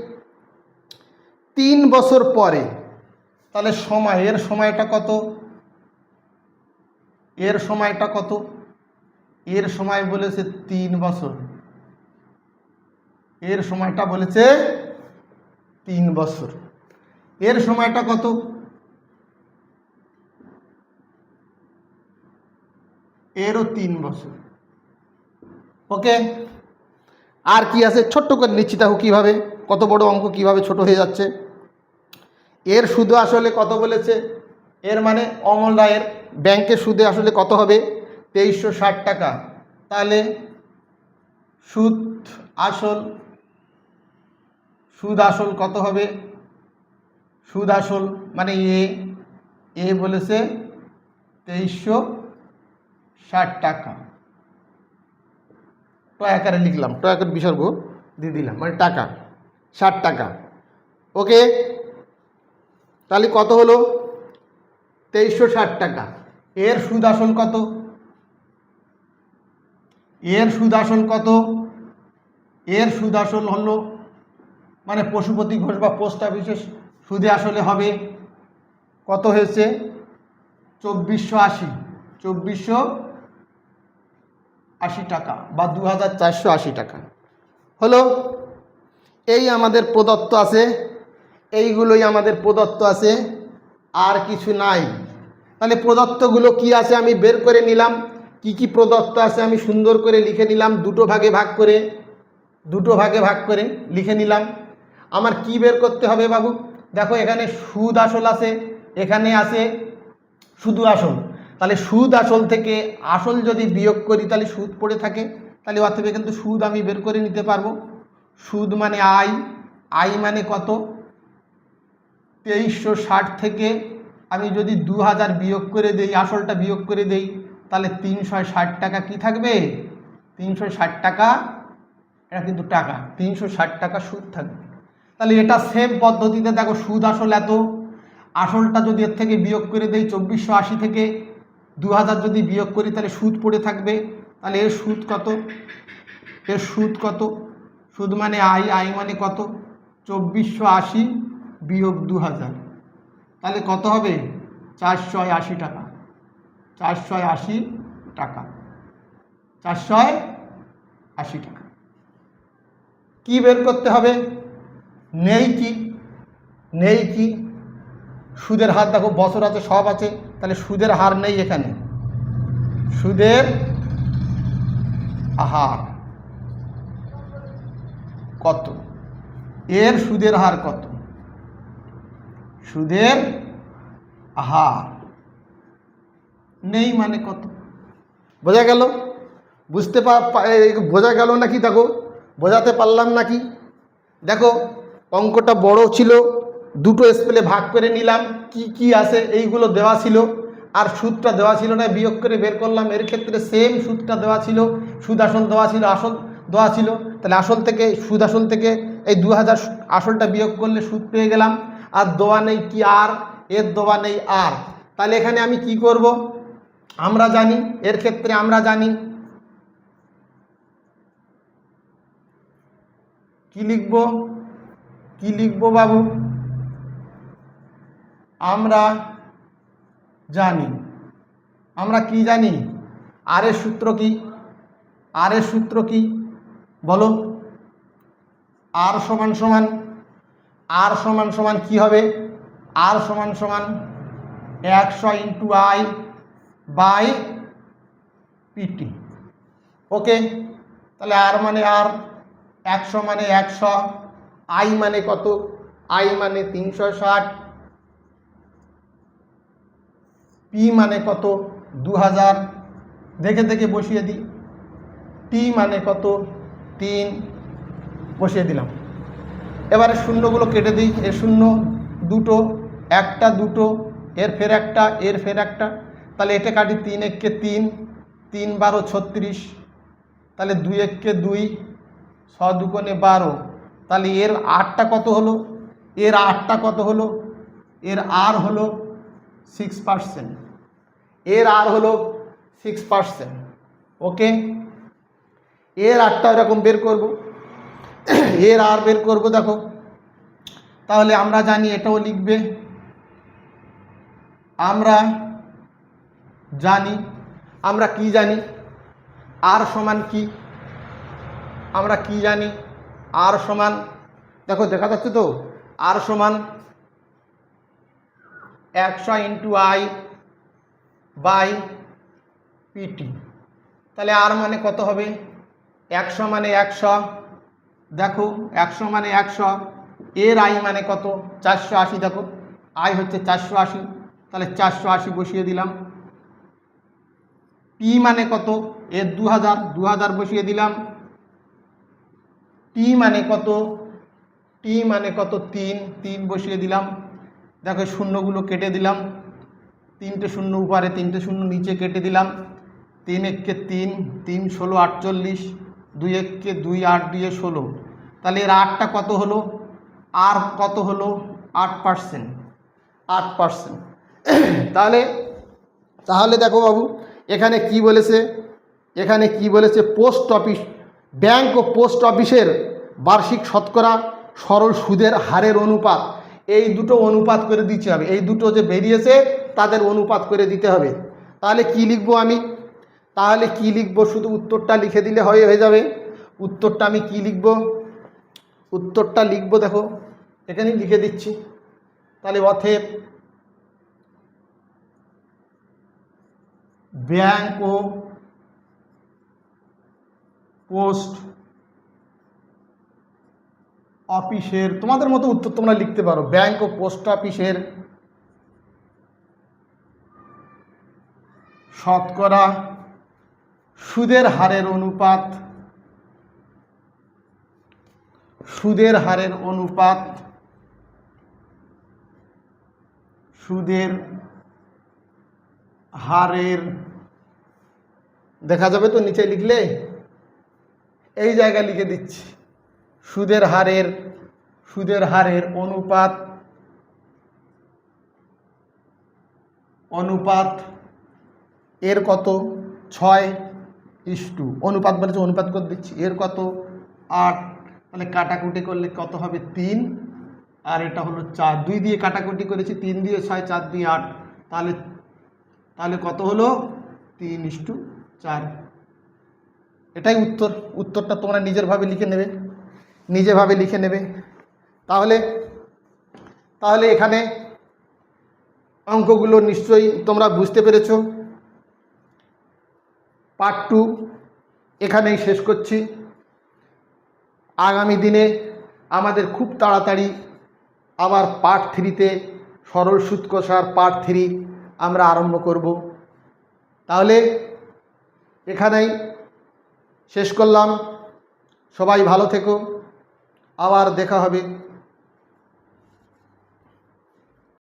3 বছর পরে, তাহলে সময়, এর সময়টা কত? এর সময়টা কত? এর সময় বলেছে 3 বছর, এর সময়টা বলেছে 3 বছর। এর সময়টা কত? এরও 3 বছর। ওকে, আর কি আছে? ছোট্ট করে নিচ্ছি, দেখো কীভাবে, কত বড় অঙ্ক কিভাবে ছোট হয়ে যাচ্ছে। এর সুদ আসলে কত বলেছে? এর মানে অমল রায়ের ব্যাংকের সুদে আসলে কত হবে? 2360 টাকা। তাহলে সুদ আসল, সুদ আসল কত হবে? সুদ আসল মানে এ বলেছে 2360 টাকা। আকারে লিখলাম, আকার বিসর্গ দিয়ে দিলাম, মানে টাকা 60 টাকা। ওকে, তাহলে কত হলো? 2360 টাকা। এর সুদ আসল কত? এর সুদ আসল কত? এর সুদ আসল হলো মানে পশুপতি ঘোষ বা পোস্ট অফিসের সুদে আসলে হবে কত হয়েছে? 2480, 2480 টাকা বা 2480 টাকা হলো। এই আমাদের প্রদত্ত আছে, এইগুলোই আমাদের প্রদত্ত আছে, আর কিছু নাই। তাহলে প্রদত্তগুলো কি আছে আমি বের করে নিলাম। কি কি প্রদত্ত আছে আমি সুন্দর করে লিখে নিলাম, দুটো ভাগে ভাগ করে, দুটো ভাগে ভাগ করে লিখে নিলাম। আমার কি বের করতে হবে বাবু? দেখো এখানে সুদ আসল আছে, এখানে আছে শুধু আসল। তাহলে সুদ আসল থেকে আসল যদি বিয়োগ করি তাহলে সুদ পড়ে থাকে, তাহলে অতএব কিন্তু সুদ আমি বের করে নিতে পারবো। সুদ মানে আই মানে কত? 2360 থেকে আমি যদি 2000 বিয়োগ করে দেই, আসলটা বিয়োগ করে দেই, তাহলে 360 টাকা কি থাকবে? 360 টাকা, এটা কিন্তু টাকা, 360 টাকা সুদ থাকবে। তাহলে এটা সেম পদ্ধতিতে দেখো, সুদ আসল এত, আসলটা যদি এর থেকে বিয়োগ করে দেই 2480 থেকে 2000 যদি বিয়োগ করি তাহলে সুদ পড়ে থাকবে। তাহলে এর সুদ কত? এর সুদ কত? সুদ মানে আই মানে কত? 2480 বিয়োগ 2000, তাহলে কত হবে? 480 টাকা, 480 টাকা, 480 টাকা। কি বের করতে হবে? নেই কি? নেই কি? সুদের হার দেখো, বছর আছে, সব আছে, তাহলে সুদের হার নেই এখানে। সুদের হার কত? এর সুদের হার কত? সুদের হার নেই মানে কত? বোঝা গেল? বোঝা গেল নাকি? দেখো বোঝাতে পারলাম নাকি? দেখো অঙ্কটা বড় ছিল, দুটো স্কেলে ভাগ করে নিলাম, কি কি আছে এইগুলো দেওয়া ছিল, আর সুদটা দেওয়া ছিল না, বিয়োগ করে বের করলাম। এর ক্ষেত্রে সেম সুদটা দেওয়া ছিল, সুদ আসল দেওয়া ছিল, আসল দেওয়া ছিল। তাহলে আসল থেকে সুদ আসল থেকে এই 2000 আসলটা বিয়োগ করলে সুদ পেয়ে গেলাম, আর দেওয়া নেই কি আর, এর দেওয়া নেই আর। তাহলে এখানে আমি কি করব, আমরা জানি, এর ক্ষেত্রে আমরা জানি কি লিখব, কি লিখব বাবু, আমরা জানি, আমরা কি জানি, আর এর সূত্র কি, আর এর সূত্র কি বলো, আর সমান সমান, আর সমান সমান কি হবে, আর সমান সমান 100 ইন্টু আই বাই পিটি। ওকে, তাহলে আর মানে আর, 100 মানে 100, আই মানে কত, আই মানে 360, পি মানে কত 2000, দেখে দেখে বসিয়ে দিই, টি মানে কত 3, বসিয়ে দিলাম। এবারে শূন্যগুলো কেটে দিই, এর শূন্য দুটো, একটা দুটো, এর ফের একটা, এর ফের একটা, তাহলে এটা কাটি, 3 একে 3, 3 12 36, তাহলে 2 একে 2, 6 দুগুণে 12, তাহলে এর আরটা কত হলো, এর আরটা কত হলো, এর আর হলো 6%, এর আর হলো 6%। ওকে, এর আরটা এরকম বের করব, এর আর বের করব দেখো, তাহলে আমরা জানি, এটাও লিখবে, আমরা জানি, আমরা কি জানি, আর সমান কি, আমরা কি জানি, আর সমান, দেখো দেখা যাচ্ছে তো, আর সমান 100 ইন্টু আই বাই পিটি। তাহলে আর মানে কত হবে, 100 মানে 100, দেখো 100 মানে 100, এর আই মানে কত 480, দেখো আই হচ্ছে 480, তাহলে 480 বসিয়ে দিলাম। পি মানে কত, এর 2000, 2000 বসিয়ে দিলাম। টি মানে কত, টি মানে কত 3, 3 বসিয়ে দিলাম। দেখো শূন্যগুলো কেটে দিলাম, 3টে শূন্য উপরে, 3টে শূন্য নিচে কেটে দিলাম, 3 একে 3, 3 16 48, 2 একে 2, 8 দিয়ে 16, তাহলে এর আরটা কত হলো, আর কত হলো 8%, 8%। তাহলে তাহলে দেখো বাবু, এখানে কি বলেছে, এখানে কি বলেছে, পোস্ট অফিস, ব্যাংক ও পোস্ট অফিসের বার্ষিক শতকরা সরল সুদের হারের অনুপাত, এই দুটো অনুপাত করে দিতে হবে, এই দুটো যে বেরিয়েছে তাদের অনুপাত করে দিতে হবে। তাহলে কি লিখবো আমি, তাহলে কি লিখবো, শুধু উত্তরটা লিখে দিলে হয়ে যাবে। উত্তরটা আমি কি লিখবো, উত্তরটা লিখবো দেখো এখানেই লিখে দিচ্ছি। তাহলে অতএব ব্যাংক ও পোস্ট অফিসের, তোমাদের মতো উত্তর তোমরা লিখতে পারো, ব্যাংক ও পোস্ট অফিসের শতকরা সুদের হারের অনুপাত, সুদের হারের অনুপাত, সুদের হারের, দেখা যাবে তো নিচে লিখলে, এই জায়গায় লিখে দিচ্ছি, সুদের হারের, সুদের হারের অনুপাত, অনুপাত এর কত 6:, অনুপাত বলেছে অনুপাত করে দিচ্ছি, এর কত 8, তাহলে কাটাকুটি করলে কত হবে 3, আর এটা হলো 4, 2 দিয়ে কাটাকুটি করেছি, 3 দিয়ে 6, 4 দিয়ে 8, তাহলে তাহলে কত হলো 3:4। এটাই উত্তর। উত্তরটা তোমরা নিজেরভাবে লিখে নেবে, নিজেভাবে লিখে নেবে। তাহলে তাহলে এখানে অঙ্কগুলো নিশ্চয়ই তোমরা বুঝতে পেরেছো। পার্ট 2 এখানেই শেষ করছি। আগামী দিনে আমাদের খুব তাড়াতাড়ি আবার পার্ট 3-তে সরল সুদ কষার পার্ট 3 আমরা আরম্ভ করব। তাহলে এখানেই শেষ করলাম। সবাই ভালো থেকো, আবার দেখা হবে।